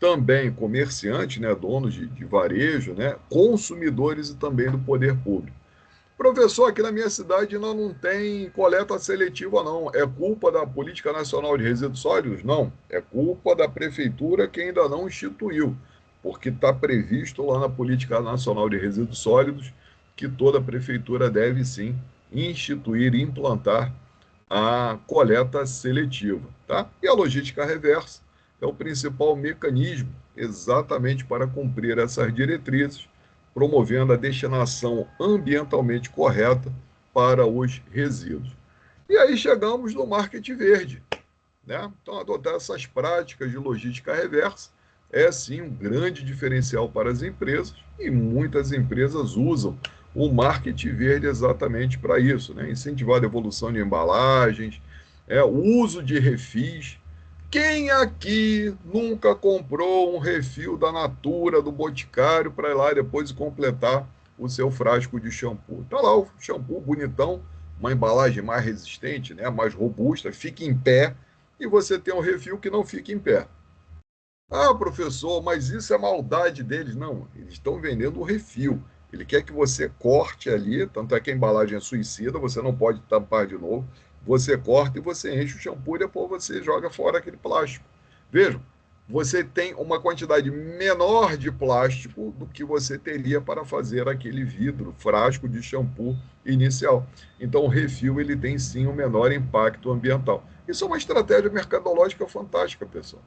também comerciantes, né, donos de varejo, né, consumidores e também do poder público. Professor, aqui na minha cidade não tem coleta seletiva, não. É culpa da Política Nacional de Resíduos Sólidos? Não. É culpa da prefeitura que ainda não instituiu, porque está previsto lá na Política Nacional de Resíduos Sólidos que toda prefeitura deve sim instituir e implantar a coleta seletiva, tá? E a logística reversa é o principal mecanismo exatamente para cumprir essas diretrizes, promovendo a destinação ambientalmente correta para os resíduos. E aí chegamos no marketing verde, né? Então, adotar essas práticas de logística reversa é sim um grande diferencial para as empresas e muitas empresas usam o marketing verde exatamente para isso, né? Incentivar a devolução de embalagens, o uso de refis. Quem aqui nunca comprou um refil da Natura, do Boticário, para ir lá depois completar o seu frasco de shampoo? Tá lá o shampoo bonitão, uma embalagem mais resistente, né, mais robusta, fica em pé, e você tem um refil que não fica em pé. Professor, mas isso é maldade deles. Não, eles estão vendendo o refil. Ele quer que você corte ali, tanto é que a embalagem é suicida, você não pode tampar de novo. Você corta e você enche o shampoo e depois você joga fora aquele plástico. Vejam, você tem uma quantidade menor de plástico do que você teria para fazer aquele vidro, frasco de shampoo inicial. Então, o refil ele tem sim um menor impacto ambiental. Isso é uma estratégia mercadológica fantástica, pessoal.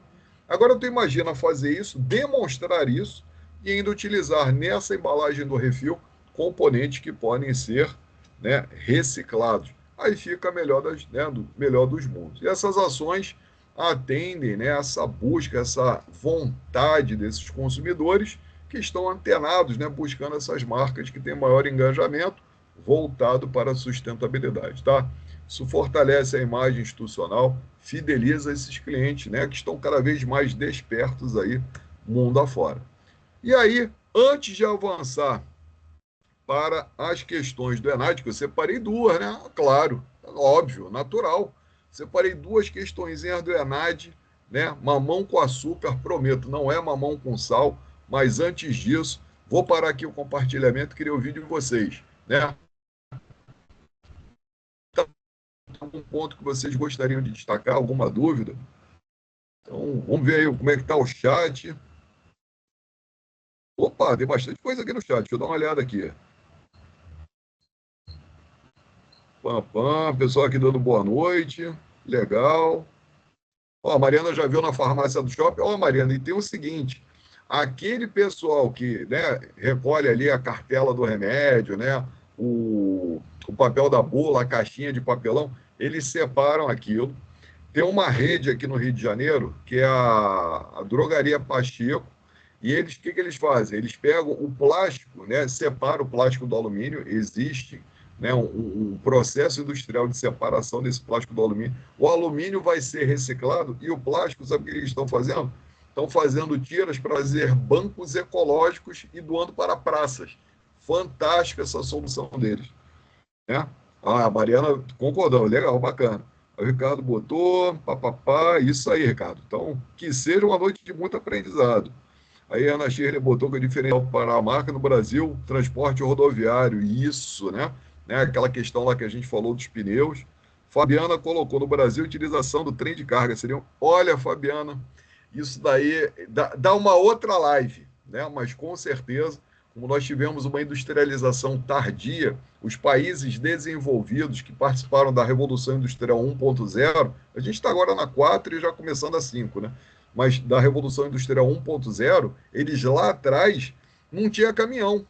Agora, tu imagina fazer isso, demonstrar isso e ainda utilizar nessa embalagem do refil componentes que podem ser, né, reciclados. Aí fica melhor, melhor dos mundos. E essas ações atendem, né, essa busca, essa vontade desses consumidores que estão antenados, né, buscando essas marcas que têm maior engajamento voltado para a sustentabilidade, tá? Isso fortalece a imagem institucional, fideliza esses clientes, né, que estão cada vez mais despertos aí, mundo afora. E aí, antes de avançar para as questões do Enad, que eu separei duas, né? Claro, óbvio, natural. Separei duas questõezinhas do Enad, né? Mamão com açúcar, prometo, não é mamão com sal, mas antes disso, vou parar aqui o compartilhamento, queria ouvir de vocês, né? algum ponto que vocês gostariam de destacar, alguma dúvida? Então, vamos ver aí como é que está o chat. Opa, tem bastante coisa aqui no chat. Deixa eu dar uma olhada aqui. Pam, pam, pessoal aqui dando boa noite. Legal. Ó, a Mariana já viu na farmácia do shopping. Ó, Mariana, e tem o seguinte: aquele pessoal que, né, recolhe ali a cartela do remédio, né, o papel da bula, a caixinha de papelão, eles separam aquilo. Tem uma rede aqui no Rio de Janeiro, que é a Drogaria Pacheco, e eles, o que eles fazem? Eles pegam o plástico, né, separam o plástico do alumínio, existe, né, um processo industrial de separação desse plástico do alumínio. O alumínio vai ser reciclado e o plástico, sabe o que eles estão fazendo? Estão fazendo tiras para fazer bancos ecológicos e doando para praças. Fantástica essa solução deles, né? Ah, a Mariana concordou, legal, bacana. O Ricardo botou, papapá, isso aí, Ricardo. Então, que seja uma noite de muito aprendizado. Aí a Ana Shirley botou que o diferencial para a marca no Brasil, transporte rodoviário, isso, né? Aquela questão lá que a gente falou dos pneus. Fabiana colocou no Brasil utilização do trem de carga. Olha, Fabiana, isso daí dá uma outra live, né? Mas com certeza, como nós tivemos uma industrialização tardia, os países desenvolvidos que participaram da Revolução Industrial 1.0, a gente está agora na 4 e já começando a 5, né? Mas da Revolução Industrial 1.0, eles lá atrás não tinha caminhão.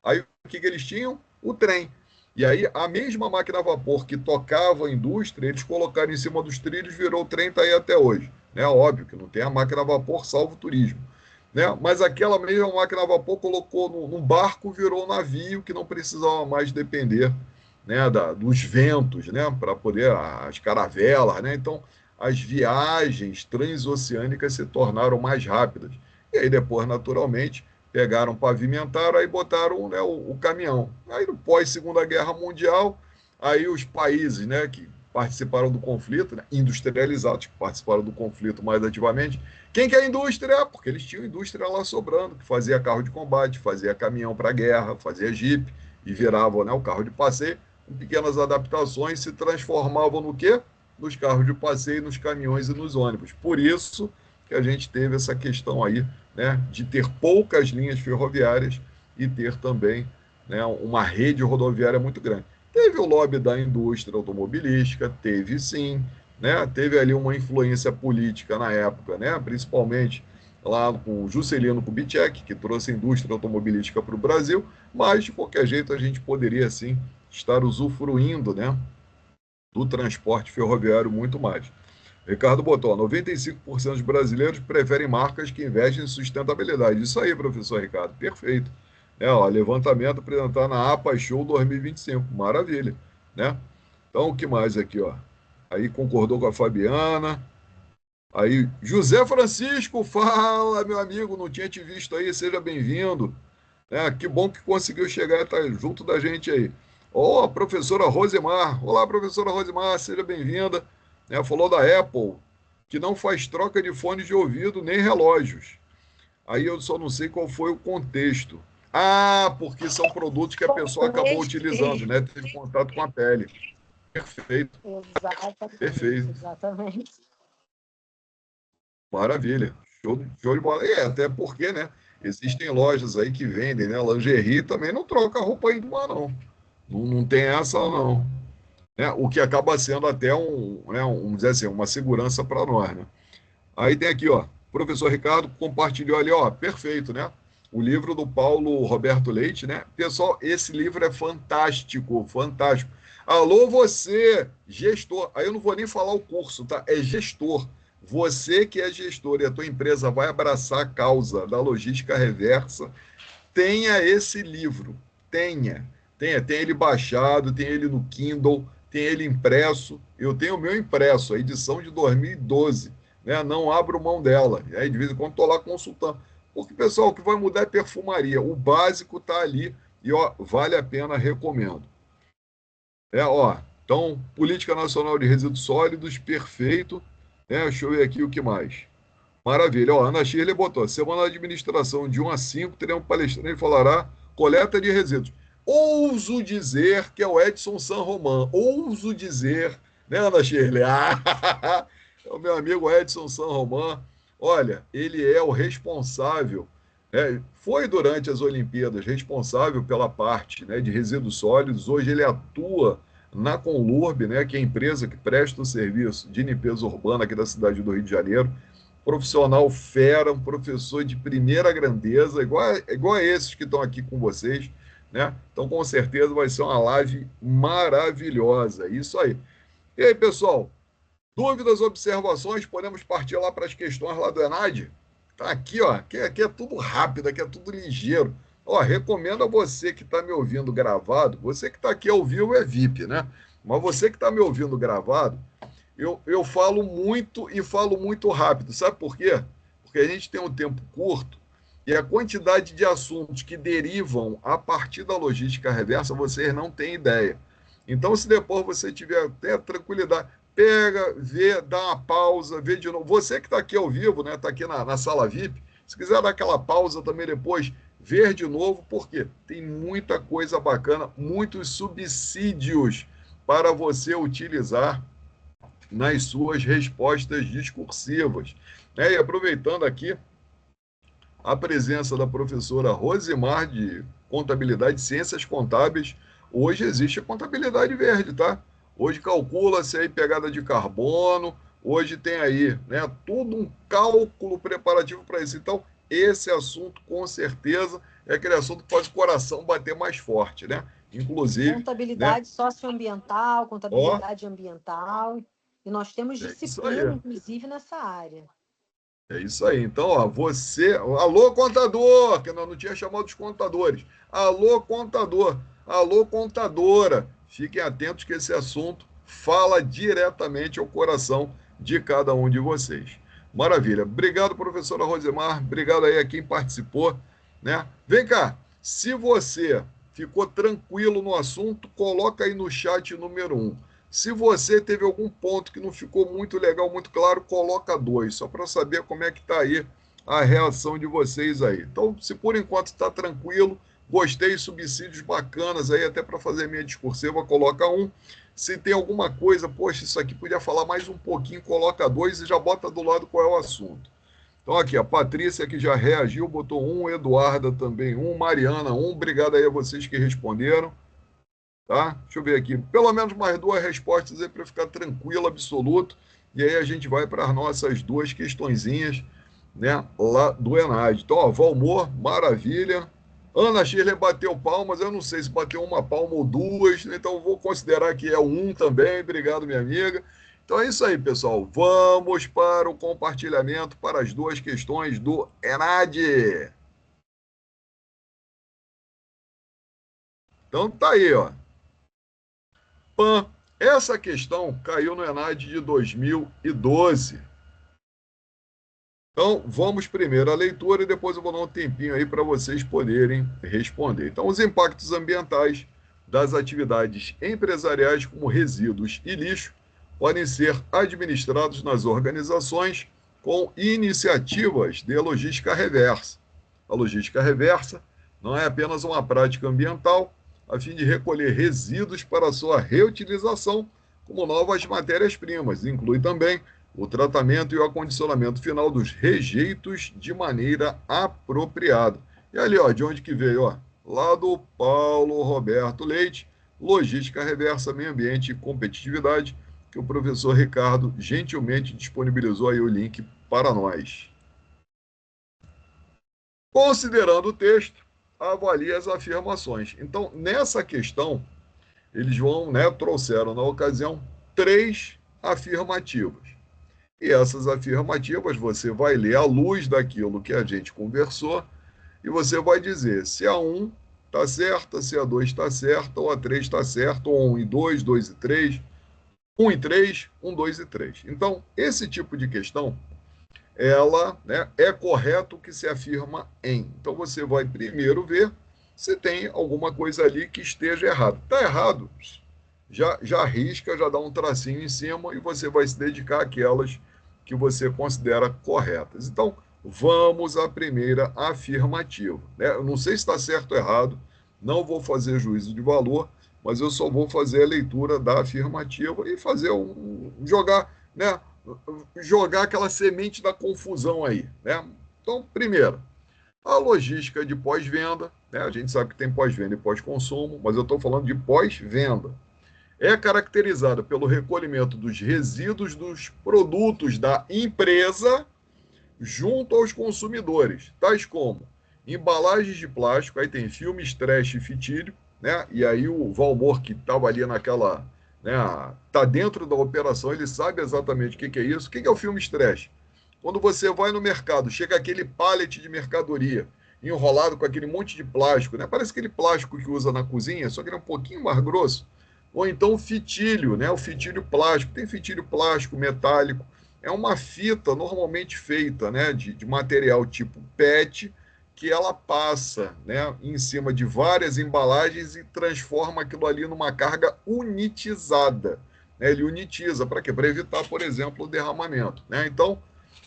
Aí o que eles tinham? O trem. E aí a mesma máquina a vapor que tocava a indústria, eles colocaram em cima dos trilhos, virou o trem, está aí até hoje. Né? Óbvio que não tem a máquina a vapor, salvo o turismo. Né? Mas aquela mesma máquina a vapor colocou no barco, virou um navio que não precisava mais depender, né, dos ventos, né, para poder as caravelas, né? Então as viagens transoceânicas se tornaram mais rápidas. E aí depois, naturalmente, pegaram, pavimentaram, aí botaram, né, o caminhão. Aí no pós-Segunda Guerra Mundial, aí os países, né, que participaram do conflito, né, industrializados, que participaram do conflito mais ativamente, quem que é a indústria? Porque eles tinham indústria lá sobrando, que fazia carro de combate, fazia caminhão para guerra, fazia jipe, e virava, né, o carro de passeio, com pequenas adaptações, se transformavam no quê? Nos carros de passeio, nos caminhões e nos ônibus. Por isso que a gente teve essa questão aí, né, de ter poucas linhas ferroviárias e ter também, né, uma rede rodoviária muito grande. Teve o lobby da indústria automobilística, teve sim, né, teve ali uma influência política na época, né, principalmente lá com o Juscelino Kubitschek, que trouxe a indústria automobilística para o Brasil, mas de qualquer jeito a gente poderia sim estar usufruindo, né, do transporte ferroviário muito mais. Ricardo botou, 95% dos brasileiros preferem marcas que investem em sustentabilidade. Isso aí, professor Ricardo, perfeito. Ó, levantamento apresentar na APA Show 2025, maravilha, né? Então, o que mais aqui, ó? Aí concordou com a Fabiana. Aí, José Francisco, fala, meu amigo, não tinha te visto aí, seja bem-vindo. Que bom que conseguiu chegar e tá junto da gente aí. Ó, a professora Rosemar. Olá, professora Rosemar, seja bem-vinda. Falou da Apple, que não faz troca de fones de ouvido nem relógios. Aí eu só não sei qual foi o contexto. Ah, porque são produtos que a pessoa acabou utilizando, né? Teve contato com a pele. Perfeito. Exatamente. Perfeito. Exatamente. Maravilha. Show de bola. Até porque, né? Existem lojas aí que vendem, né? Lingerie também não troca roupa íntima, não. Não tem essa, não. Né? O que acaba sendo até vamos dizer assim, uma segurança para nós, né? Aí tem aqui, ó, o professor Ricardo compartilhou ali, ó, perfeito, né? O livro do Paulo Roberto Leite, né? Pessoal, esse livro é fantástico, fantástico. Alô, você, gestor. Aí eu não vou nem falar o curso, tá? É gestor. Você que é gestor e a tua empresa vai abraçar a causa da logística reversa, tenha esse livro. Tenha. Tem ele baixado, tem ele no Kindle, tem ele impresso. Eu tenho o meu impresso, a edição de 2012. Né? Não abro mão dela. E aí, de vez em quando, estou lá consultando. Porque, pessoal, o que vai mudar é perfumaria. O básico está ali e ó, vale a pena, recomendo. Então, Política Nacional de Resíduos Sólidos, perfeito. Deixa eu ver aqui o que mais. Maravilha. Ana Shirley botou, semana de administração de 1 a 5, teremos palestrante que falará coleta de resíduos. Ouso dizer que é o Edson San Román. Ouso dizer, Né, Ana Shirley? Ah, é o meu amigo Edson San Román. Olha, ele é o responsável, foi durante as Olimpíadas responsável pela parte, né, de resíduos sólidos. Hoje ele atua na Conlurb, né, que é a empresa que presta o serviço de limpeza urbana aqui da cidade do Rio de Janeiro. Profissional fera, um professor de primeira grandeza, igual a esses que estão aqui com vocês, né? Então, com certeza vai ser uma live maravilhosa. Isso aí. E aí, pessoal, dúvidas, observações, podemos partir lá para as questões lá do Enad? Tá aqui, ó, aqui é tudo rápido, aqui é tudo ligeiro. Ó, recomendo a você que está me ouvindo gravado, você que está aqui ao vivo é VIP, né? Mas você que está me ouvindo gravado, eu falo muito e falo muito rápido. Sabe por quê? Porque a gente tem um tempo curto e a quantidade de assuntos que derivam a partir da logística reversa, vocês não têm ideia. Então, se depois você tiver até tranquilidade, pega, vê, dá uma pausa, vê de novo. Você que está aqui ao vivo, né? Está aqui na sala VIP, se quiser dar aquela pausa também depois, ver de novo, porque tem muita coisa bacana, muitos subsídios para você utilizar nas suas respostas discursivas. E aproveitando aqui a presença da professora Rosimar, de Contabilidade e Ciências Contábeis, hoje existe a contabilidade verde, tá? Hoje calcula-se aí pegada de carbono, hoje tem aí, né, tudo um cálculo preparativo para isso. Então, esse assunto, com certeza, é aquele assunto que faz o coração bater mais forte, né? Inclusive, né? Contabilidade socioambiental, Ó, contabilidade ambiental. E nós temos é isso aí. disciplina, inclusive, nessa área. É isso aí. Então, ó, você. Alô, contador, que nós não tinha chamado os contadores. Alô, contador. Alô, contadora. Fiquem atentos que esse assunto fala diretamente ao coração de cada um de vocês. Maravilha. Obrigado, professora Rosemar. Obrigado aí a quem participou, né? Vem cá. Se você ficou tranquilo no assunto, coloca aí no chat número 1. Se você teve algum ponto que não ficou muito legal, muito claro, coloca 2, só para saber como é que está aí a reação de vocês aí. Então, se por enquanto está tranquilo, gostei, subsídios bacanas aí, até para fazer minha discursiva, coloca 1. Se tem alguma coisa, poxa, isso aqui podia falar mais um pouquinho, coloca 2 e já bota do lado qual é o assunto. Então, aqui, a Patrícia que já reagiu, botou 1, Eduarda também 1, Mariana 1, obrigado aí a vocês que responderam. Tá? Deixa eu ver aqui. Pelo menos mais 2 respostas aí para ficar tranquilo, absoluto. E aí a gente vai para as nossas 2 questõezinhas, né, lá do Enad. Então, ó, Valmor, maravilha. Ana Shirley bateu palmas, eu não sei se bateu uma palma ou 2, então vou considerar que é 1 também. Obrigado, minha amiga. Então é isso aí, pessoal. Vamos para o compartilhamento para as 2 questões do Enad. Então tá aí, ó. PAN. Essa questão caiu no Enad de 2012. Então, vamos primeiro à leitura e depois eu vou dar um tempinho aí para vocês poderem responder. Então, os impactos ambientais das atividades empresariais como resíduos e lixo podem ser administrados nas organizações com iniciativas de logística reversa. A logística reversa não é apenas uma prática ambiental a fim de recolher resíduos para sua reutilização como novas matérias-primas. Inclui também o tratamento e o acondicionamento final dos rejeitos de maneira apropriada. E ali, ó, de onde que veio, ó? Lá do Paulo Roberto Leite, Logística Reversa, Meio Ambiente e Competitividade, que o professor Ricardo gentilmente disponibilizou aí o link para nós. Considerando o texto, avalie as afirmações. Então, nessa questão, eles vão, né, trouxeram na ocasião 3 afirmativas. E essas afirmativas você vai ler à luz daquilo que a gente conversou e você vai dizer se a 1 está certa, se a 2 está certa, ou a 3 está certa, ou 1 e 2, 2 e 3, 1 e 3, 1, 2 e 3. Então, esse tipo de questão, ela, né, é correto que se afirma em. Então, você vai primeiro ver se tem alguma coisa ali que esteja errado. Está errado? Já risca, já dá um tracinho em cima e você vai se dedicar àquelas que você considera corretas. Então, vamos à primeira afirmativa. Né? Eu não sei se está certo ou errado, não vou fazer juízo de valor, mas eu só vou fazer a leitura da afirmativa e fazer jogar, né? Jogar aquela semente da confusão aí, né? Então, primeiro, a logística de pós-venda, né? A gente sabe que tem pós-venda e pós-consumo, mas eu estou falando de pós-venda. É caracterizada pelo recolhimento dos resíduos dos produtos da empresa junto aos consumidores, tais como embalagens de plástico, aí tem filme, estresse e fitilho, né? E aí o Valmor, que estava ali naquela, né, tá dentro da operação, ele sabe exatamente o que, que é isso. O que, que é o filme estresse? Quando você vai no mercado, chega aquele pallet de mercadoria enrolado com aquele monte de plástico, né? Parece aquele plástico que usa na cozinha, só que ele é um pouquinho mais grosso. Ou então o fitilho, né? O fitilho plástico. Tem fitilho plástico, metálico. É uma fita normalmente feita, né? De material tipo PET, que ela passa, né? Em cima de várias embalagens e transforma aquilo ali numa carga unitizada. Né? Ele unitiza, para quê? Para evitar, por exemplo, o derramamento. Né? Então,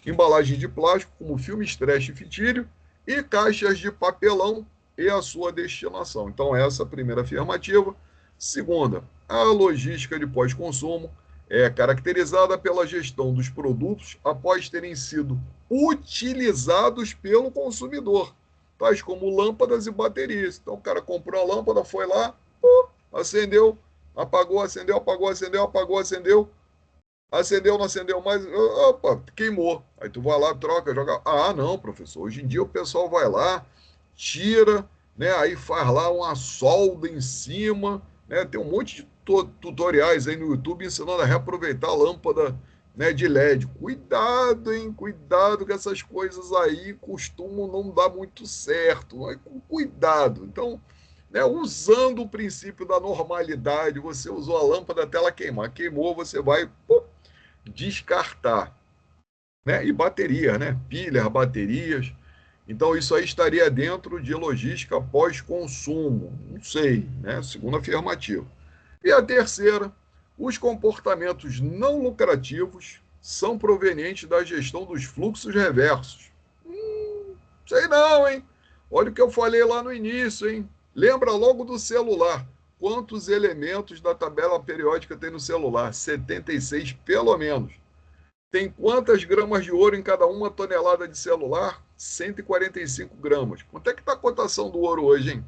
embalagem de plástico, como filme, estresse e fitilho, e caixas de papelão e a sua destinação. Então, essa é a primeira afirmativa. Segunda, a logística de pós-consumo é caracterizada pela gestão dos produtos após terem sido utilizados pelo consumidor, tais como lâmpadas e baterias. Então, o cara comprou a lâmpada, foi lá, acendeu, apagou, acendeu, apagou, acendeu, apagou, acendeu. Acendeu, não acendeu mais, opa, queimou. Aí tu vai lá, troca, joga. Ah, não, professor. Hoje em dia o pessoal vai lá, tira, né? Aí faz lá uma solda em cima, né? Tem um monte de tutoriais aí no YouTube ensinando a reaproveitar a lâmpada, né, de LED. Cuidado, hein? Cuidado que essas coisas aí costumam não dar muito certo. Com cuidado. Então, né, usando o princípio da normalidade, você usou a lâmpada até ela queimar. Queimou, você vai descartar, né? E bateria, né? Pilhas, baterias. Então, isso aí estaria dentro de logística pós-consumo. Não sei, né? Segunda afirmativa. E a terceira, os comportamentos não lucrativos são provenientes da gestão dos fluxos reversos. Sei não, hein? Olha o que eu falei lá no início, hein? Lembra logo do celular. Quantos elementos da tabela periódica tem no celular? 76, pelo menos. Tem quantas gramas de ouro em cada uma tonelada de celular? 145 gramas. Quanto é que está a cotação do ouro hoje, hein?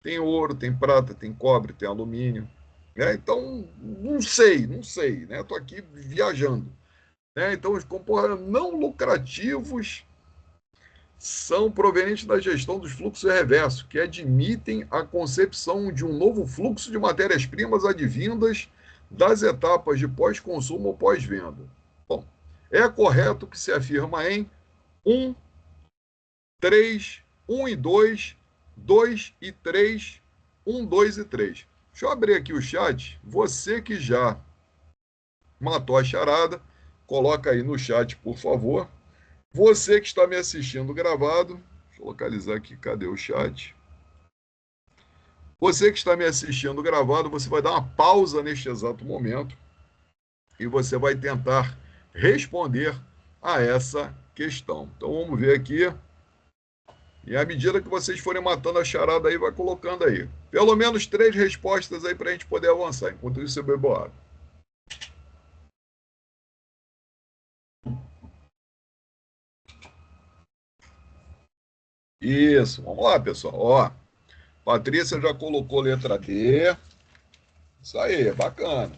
Tem ouro, tem prata, tem cobre, tem alumínio. Né? Então, não sei, né? Estou aqui viajando. Né? Então, os componentes não lucrativos são provenientes da gestão dos fluxos reversos, que admitem a concepção de um novo fluxo de matérias-primas advindas das etapas de pós-consumo ou pós-venda. Bom, é correto que se afirma em 1, 3, 1 e 2, 2 e 3, 1, 2 e 3. Deixa eu abrir aqui o chat. Você que já matou a charada, coloca aí no chat, por favor. Você que está me assistindo gravado, deixa eu localizar aqui, cadê o chat? Você que está me assistindo gravado, você vai dar uma pausa neste exato momento e você vai tentar responder a essa questão. Então vamos ver aqui. E à medida que vocês forem matando a charada aí, vai colocando aí. Pelo menos 3 respostas aí para a gente poder avançar. Enquanto isso, eu bebo água. Isso, vamos lá, pessoal. Ó, Patrícia já colocou letra D. Isso aí, bacana.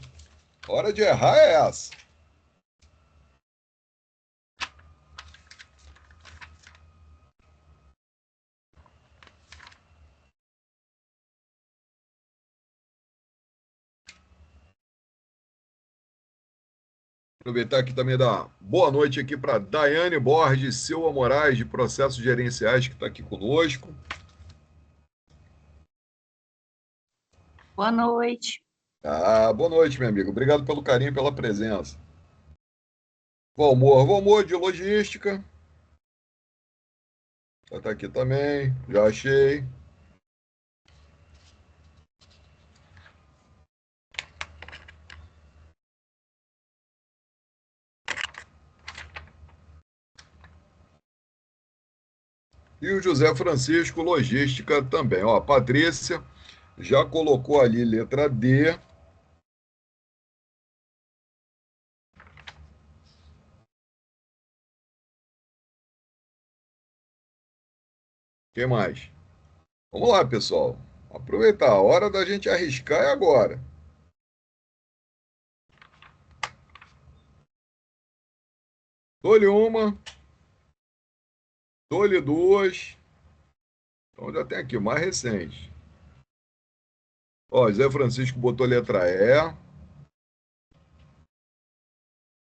Hora de errar é essa. Aproveitar aqui também dar boa noite aqui para Daiane Borges, Silva Moraes, de Processos Gerenciais, que está aqui conosco. Boa noite. Ah, boa noite, meu amigo. Obrigado pelo carinho e pela presença. Valmor de Logística. Já está aqui também. Já achei. E o José Francisco, Logística também. Ó, Patrícia já colocou ali letra D. O que mais? Vamos lá, pessoal. Aproveitar, a hora da gente arriscar é agora. Dou-lhe uma, dou-lhe duas. Então já tem aqui, mais recente. Ó, Zé Francisco botou letra E.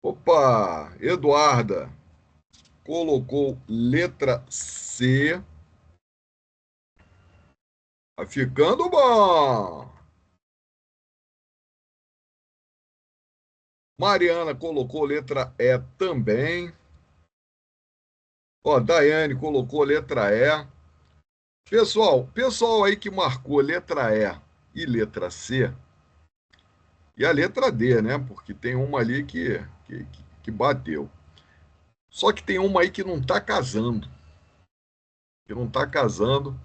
Opa, Eduarda colocou letra C. Tá ficando bom. Mariana colocou letra E também. Ó, Daiane colocou letra E. Pessoal aí que marcou letra E e letra C, e a letra D, né? Porque tem uma ali que bateu. Só que tem uma aí que não está casando. Que não está casando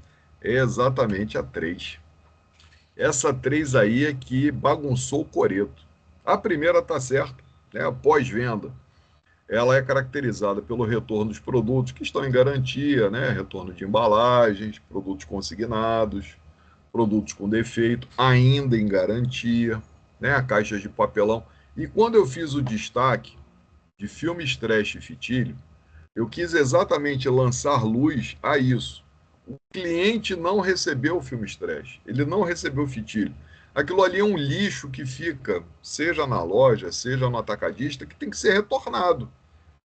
é exatamente a 3. Essa 3 aí é que bagunçou o coreto. A primeira está certa, né? A pós-venda. Ela é caracterizada pelo retorno dos produtos que estão em garantia, né? Retorno de embalagens, produtos consignados, produtos com defeito, ainda em garantia, né? Caixas de papelão. E quando eu fiz o destaque de filmes trash e fitilho, eu quis exatamente lançar luz a isso. O cliente não recebeu o filme trash, ele não recebeu o fitilho. Aquilo ali é um lixo que fica, seja na loja, seja no atacadista, que tem que ser retornado.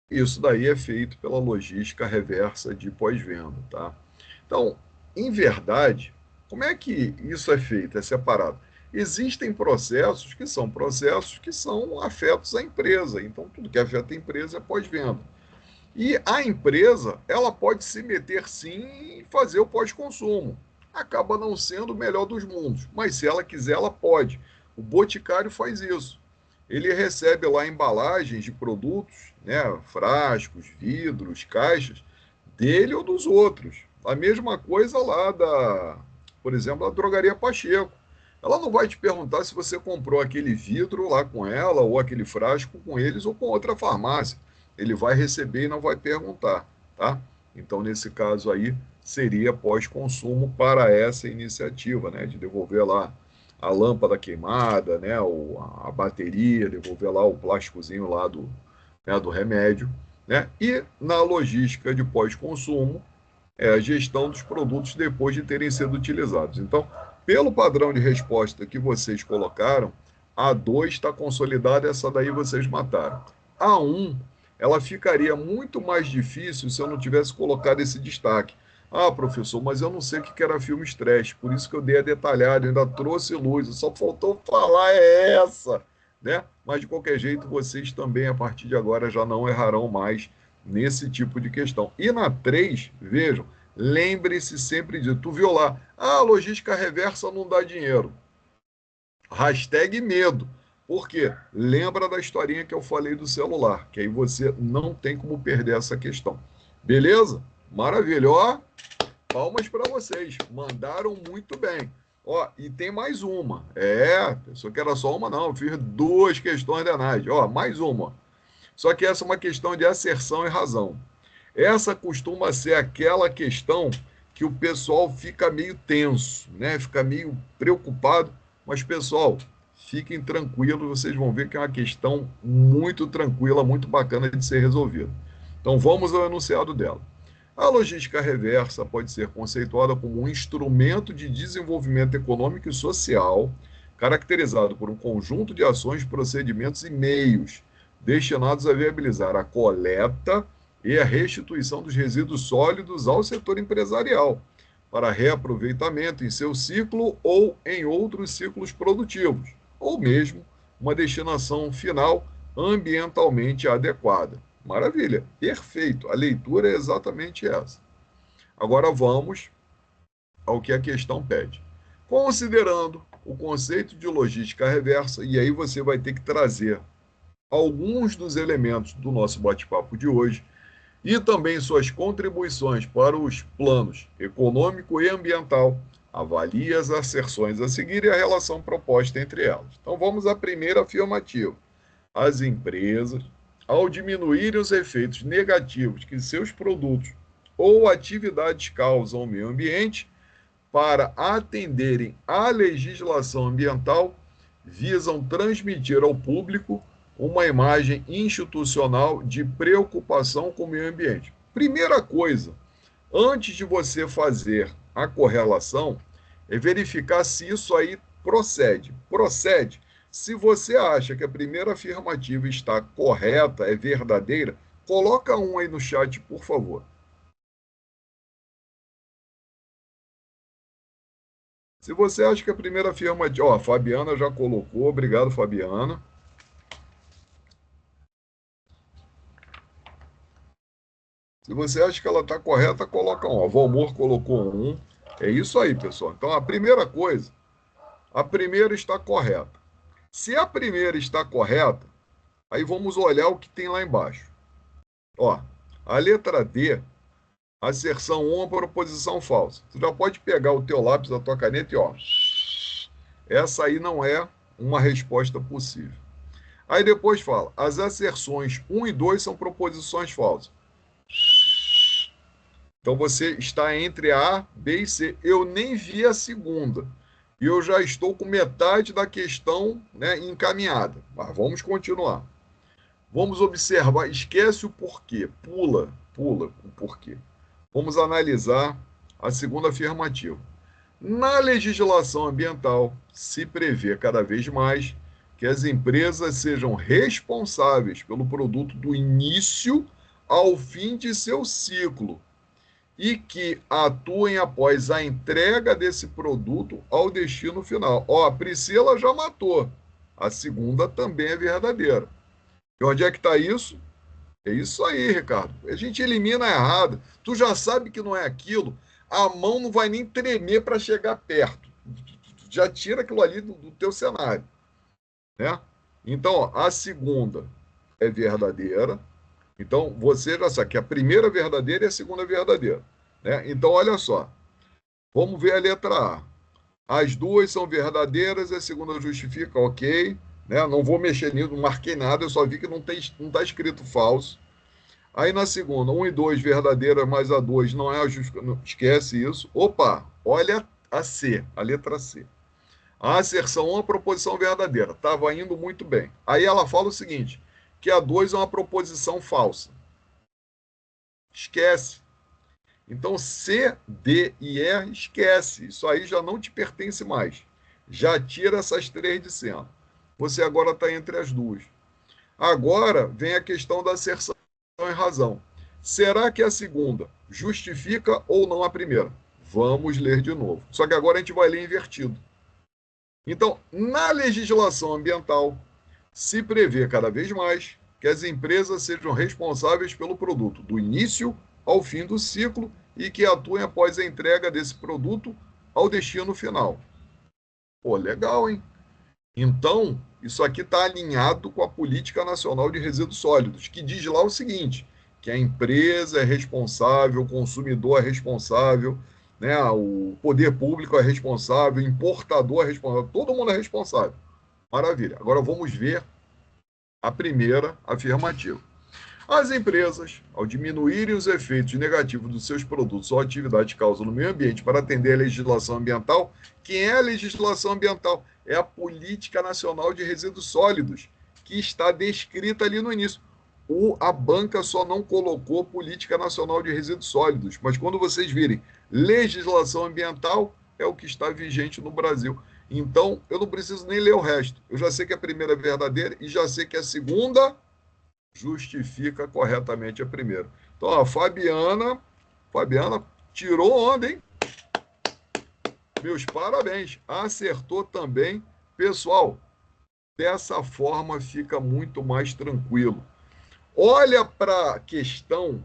Isso daí é feito pela logística reversa de pós-venda, tá? Então, em verdade, como é que isso é feito, é separado? Existem processos que são afetos à empresa. Então, tudo que afeta a empresa é pós-venda. E a empresa, ela pode se meter sim e fazer o pós-consumo. Acaba não sendo o melhor dos mundos, mas se ela quiser, ela pode. O Boticário faz isso. Ele recebe lá embalagens de produtos, né, frascos, vidros, caixas, dele ou dos outros. A mesma coisa lá por exemplo, da Drogaria Pacheco. Ela não vai te perguntar se você comprou aquele vidro lá com ela ou aquele frasco com eles ou com outra farmácia. Ele vai receber e não vai perguntar, tá? Então, nesse caso aí, seria pós-consumo para essa iniciativa, né? De devolver lá a lâmpada queimada, né? Ou a bateria, devolver lá o plásticozinho lá do remédio, né? E na logística de pós-consumo, é a gestão dos produtos depois de terem sido utilizados. Então, pelo padrão de resposta que vocês colocaram, a 2 está consolidada, essa daí vocês mataram. A 1, ela ficaria muito mais difícil se eu não tivesse colocado esse destaque. Ah, professor, mas eu não sei o que era filme estresse, por isso que eu dei a detalhada, ainda trouxe luz, só faltou falar é essa, né? Mas de qualquer jeito, vocês também, a partir de agora, já não errarão mais nesse tipo de questão. E na 3, vejam, lembre-se sempre de tu viu lá, logística reversa não dá dinheiro. Hashtag medo. Por quê? Lembra da historinha que eu falei do celular, que aí você não tem como perder essa questão. Beleza? Maravilha. Ó, palmas para vocês. Mandaram muito bem. Ó, e tem mais uma. Pensou que era só uma, não. Eu fiz 2 questões de análise. Ó, mais uma. Só que essa é uma questão de asserção e razão. Essa costuma ser aquela questão que o pessoal fica meio tenso, né? Fica meio preocupado. Mas, pessoal, fiquem tranquilos, vocês vão ver que é uma questão muito tranquila, muito bacana de ser resolvida. Então, vamos ao enunciado dela. A logística reversa pode ser conceituada como um instrumento de desenvolvimento econômico e social, caracterizado por um conjunto de ações, procedimentos e meios destinados a viabilizar a coleta e a restituição dos resíduos sólidos ao setor empresarial, para reaproveitamento em seu ciclo ou em outros ciclos produtivos, ou mesmo uma destinação final ambientalmente adequada. Maravilha, perfeito, a leitura é exatamente essa. Agora vamos ao que a questão pede. Considerando o conceito de logística reversa, e aí você vai ter que trazer alguns dos elementos do nosso bate-papo de hoje e também suas contribuições para os planos econômico e ambiental, Avalie as asserções a seguir e a relação proposta entre elas. Então vamos à primeira afirmativa. As empresas, ao diminuírem os efeitos negativos que seus produtos ou atividades causam ao meio ambiente, para atenderem à legislação ambiental, visam transmitir ao público uma imagem institucional de preocupação com o meio ambiente. Primeira coisa, antes de você fazer a correlação, é verificar se isso aí procede. Procede. Se você acha que a primeira afirmativa está correta, é verdadeira, coloca um aí no chat, por favor. Se você acha que a primeira afirmativa... Ó, a Fabiana já colocou. Obrigado, Fabiana. Se você acha que ela está correta, coloca um. O Valmor colocou um. É isso aí, pessoal. Então, a primeira coisa, a primeira está correta. Se a primeira está correta, aí vamos olhar o que tem lá embaixo. Ó, a letra D, asserção 1, a proposição falsa. Você já pode pegar o teu lápis, a tua caneta e ó, essa aí não é uma resposta possível. Aí depois fala, as asserções 1 e 2 são proposições falsas. Então você está entre A, B e C. Eu nem vi a segunda. E eu já estou com metade da questão, né, encaminhada. Mas vamos continuar. Vamos observar, esquece o porquê, pula o porquê. Vamos analisar a segunda afirmativa. Na legislação ambiental, se prevê cada vez mais que as empresas sejam responsáveis pelo produto do início ao fim de seu ciclo e que atuem após a entrega desse produto ao destino final. Ó, a Priscila já matou. A segunda também é verdadeira. E onde é que está isso? É isso aí, Ricardo. A gente elimina a errada. Tu já sabe que não é aquilo, a mão não vai nem tremer para chegar perto. Já tira aquilo ali do teu cenário, né? Então, ó, a segunda é verdadeira. Então, você já sabe que a primeira é verdadeira e a segunda é verdadeira, né? Então, olha só. Vamos ver a letra A. As duas são verdadeiras, a segunda justifica, ok. Né? Não vou mexer nisso, não marquei nada, eu só vi que não está escrito falso. Aí na segunda, 1 e 2 verdadeira, mas a 2 não é a justificativa. Esquece isso. Opa, olha a C, a letra C. A asserção 1 é uma proposição verdadeira. Estava indo muito bem. Aí ela fala o seguinte, que a 2 é uma proposição falsa. Esquece. Então, C, D e E, esquece. Isso aí já não te pertence mais. Já tira essas três de cena. Você agora está entre as duas. Agora vem a questão da asserção em razão. Será que a segunda justifica ou não a primeira? Vamos ler de novo. Só que agora a gente vai ler invertido. Então, na legislação ambiental, se prevê cada vez mais que as empresas sejam responsáveis pelo produto, do início ao fim do ciclo, e que atuem após a entrega desse produto ao destino final. Pô, legal, hein? Então, isso aqui está alinhado com a Política Nacional de Resíduos Sólidos, que diz lá o seguinte, que a empresa é responsável, o consumidor é responsável, né, o poder público é responsável, o importador é responsável, todo mundo é responsável. Maravilha. Agora vamos ver a primeira afirmativa. As empresas, ao diminuírem os efeitos negativos dos seus produtos ou atividades que causam no meio ambiente para atender a legislação ambiental, quem é a legislação ambiental? É a Política Nacional de Resíduos Sólidos, que está descrita ali no início. A banca só não colocou Política Nacional de Resíduos Sólidos, mas quando vocês virem legislação ambiental, é o que está vigente no Brasil. Então, eu não preciso nem ler o resto. Eu já sei que a primeira é verdadeira e já sei que a segunda justifica corretamente a primeira. Então, a Fabiana tirou onda, hein? Meus parabéns. Acertou também. Pessoal, dessa forma fica muito mais tranquilo. Olha para a questão,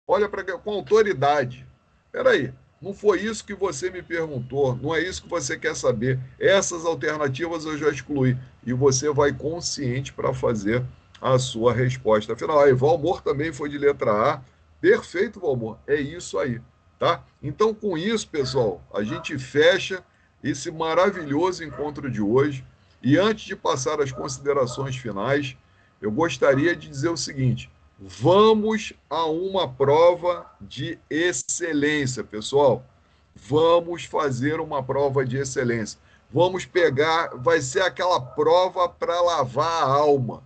olha para com autoridade. Espera aí, não foi isso que você me perguntou, não é isso que você quer saber. Essas alternativas eu já excluí. E você vai consciente para fazer a sua resposta final. Aí, Valmor também foi de letra A. Perfeito, Valmor. É isso aí. tá? Então, com isso, pessoal, a gente fecha esse maravilhoso encontro de hoje. E antes de passar às considerações finais, eu gostaria de dizer o seguinte: vamos a uma prova de excelência, pessoal. Vamos fazer uma prova de excelência. Vamos pegar, vai ser aquela prova para lavar a alma.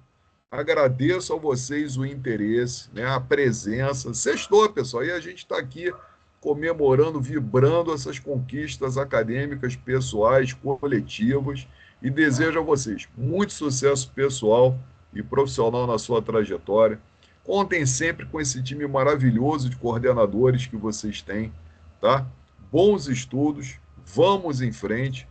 Agradeço a vocês o interesse, né, a presença. Sextou, pessoal, e a gente está aqui comemorando, vibrando essas conquistas acadêmicas, pessoais, coletivas, e desejo a vocês muito sucesso pessoal e profissional na sua trajetória. Contem sempre com esse time maravilhoso de coordenadores que vocês têm, tá? Bons estudos, vamos em frente.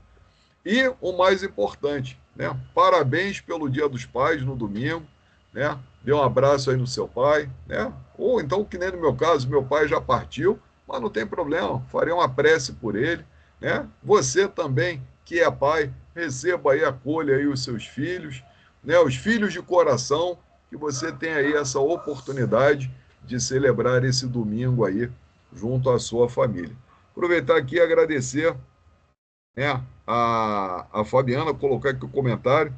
E o mais importante, né? Parabéns pelo Dia dos Pais no domingo, né? Dê um abraço aí no seu pai, né? Ou então, que nem no meu caso, meu pai já partiu, mas não tem problema, farei uma prece por ele, né? Você também, que é pai, receba aí, acolha aí os seus filhos, né? Os filhos de coração, que você tem aí essa oportunidade de celebrar esse domingo aí junto à sua família. Aproveitar aqui e agradecer, né, a Fabiana, colocar aqui o comentário.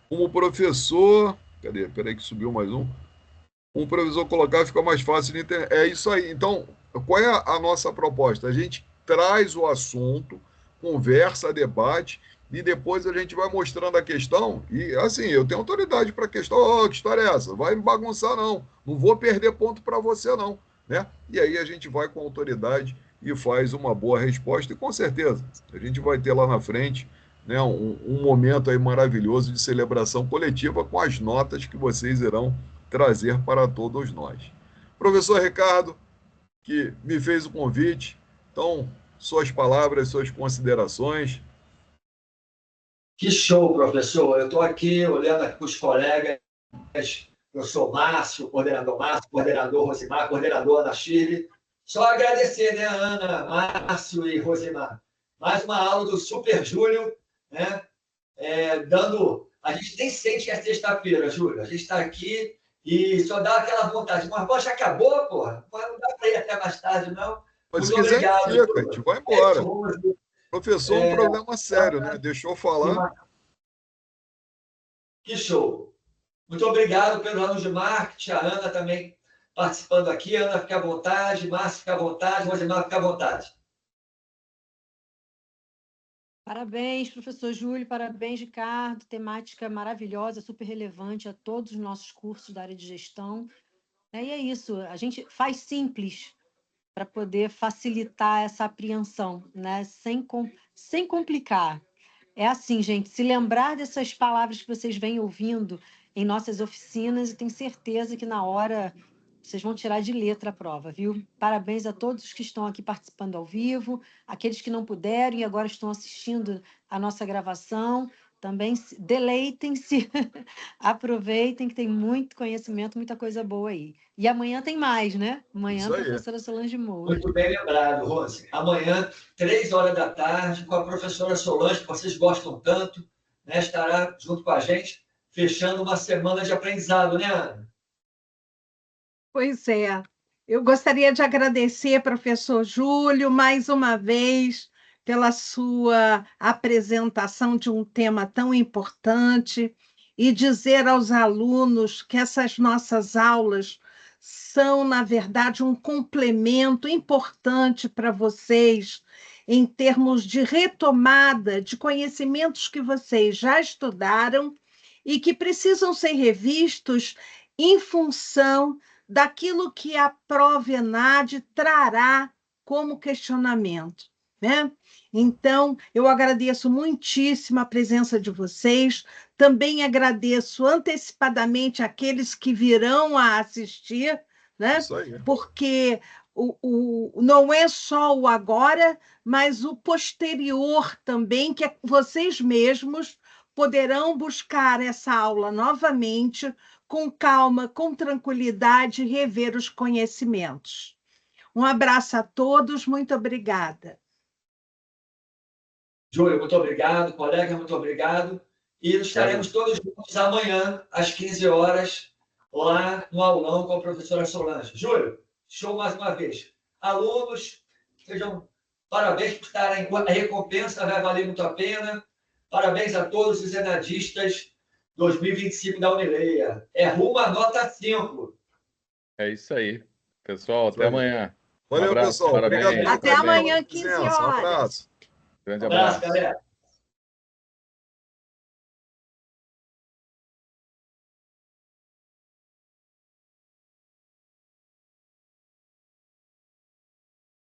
Como professor, cadê? Peraí que subiu mais um. Um professor colocar fica mais fácil de entender. É isso aí. Então, qual é a nossa proposta? A gente traz o assunto, conversa, debate, e depois a gente vai mostrando a questão. E assim, eu tenho autoridade para a questão. Oh, que história é essa? Vai me bagunçar, não. Não vou perder ponto para você, não. Né? E aí a gente vai com autoridade e faz uma boa resposta. E com certeza, a gente vai ter lá na frente, né, um momento aí maravilhoso de celebração coletiva com as notas que vocês irão trazer para todos nós. Professor Ricardo, que me fez o convite, então, suas palavras, suas considerações. Que show, professor. Eu estou aqui olhando aqui para os colegas, professor Márcio, coordenador Rosimar, coordenador Ana Chile. Só agradecer, né, Ana, Márcio e Rosimar. Mais uma aula do Super Júlio, né? A gente nem sente que é sexta-feira, Júlio. A gente está aqui e só dá aquela vontade. Mas, poxa, acabou, porra. Não dá para ir até mais tarde, não. Mas Muito se quiser, obrigado. fica, a gente vai embora. Professor, um problema sério, né? Deixou falar. Que show. Muito obrigado pelos anos de marketing. A Ana também participando aqui. Ana, fica à vontade. Márcio, fica à vontade. Rosemar, fica à vontade. Parabéns, professor Júlio, parabéns, Ricardo. Temática maravilhosa, super relevante a todos os nossos cursos da área de gestão. E é isso, a gente faz simples para poder facilitar essa apreensão, né? Sem complicar. É assim, gente, se lembrar dessas palavras que vocês vêm ouvindo em nossas oficinas, e tenho certeza que na hora vocês vão tirar de letra a prova, viu? Parabéns a todos que estão aqui participando ao vivo, aqueles que não puderam e agora estão assistindo a nossa gravação. Também deleitem-se, aproveitem, que tem muito conhecimento, muita coisa boa aí. E amanhã tem mais, né? Amanhã, a professora Solange Moura. Muito bem lembrado, Rose. Amanhã, 3h da tarde, com a professora Solange, que vocês gostam tanto, né? Estará junto com a gente, fechando uma semana de aprendizado, né, Ana? Pois é. Eu gostaria de agradecer, professor Júlio, mais uma vez, pela sua apresentação de um tema tão importante e dizer aos alunos que essas nossas aulas são, na verdade, um complemento importante para vocês em termos de retomada de conhecimentos que vocês já estudaram e que precisam ser revistos em função daquilo que a prova ENAD trará como questionamento, né? Então, eu agradeço muitíssimo a presença de vocês, também agradeço antecipadamente aqueles que virão a assistir, né? Isso aí. Porque não é só o agora, mas o posterior também, que vocês mesmos poderão buscar essa aula novamente, com calma, com tranquilidade, rever os conhecimentos. Um abraço a todos, muito obrigada. Júlio, muito obrigado. Colega, muito obrigado. E estaremos todos juntos amanhã, às 15 horas, lá no aulão com a professora Solange. Júlio, show mais uma vez. Alunos, Parabéns por estarem. A recompensa vai valer muito a pena. Parabéns a todos os enadistas 2025 da Unileia. É rumo à nota 5. É isso aí. Pessoal, até amanhã. Valeu, abraço, pessoal. parabéns. Obrigado. Até amanhã, 15 Um horas. abraço. Grande Abraço, abraço. galera.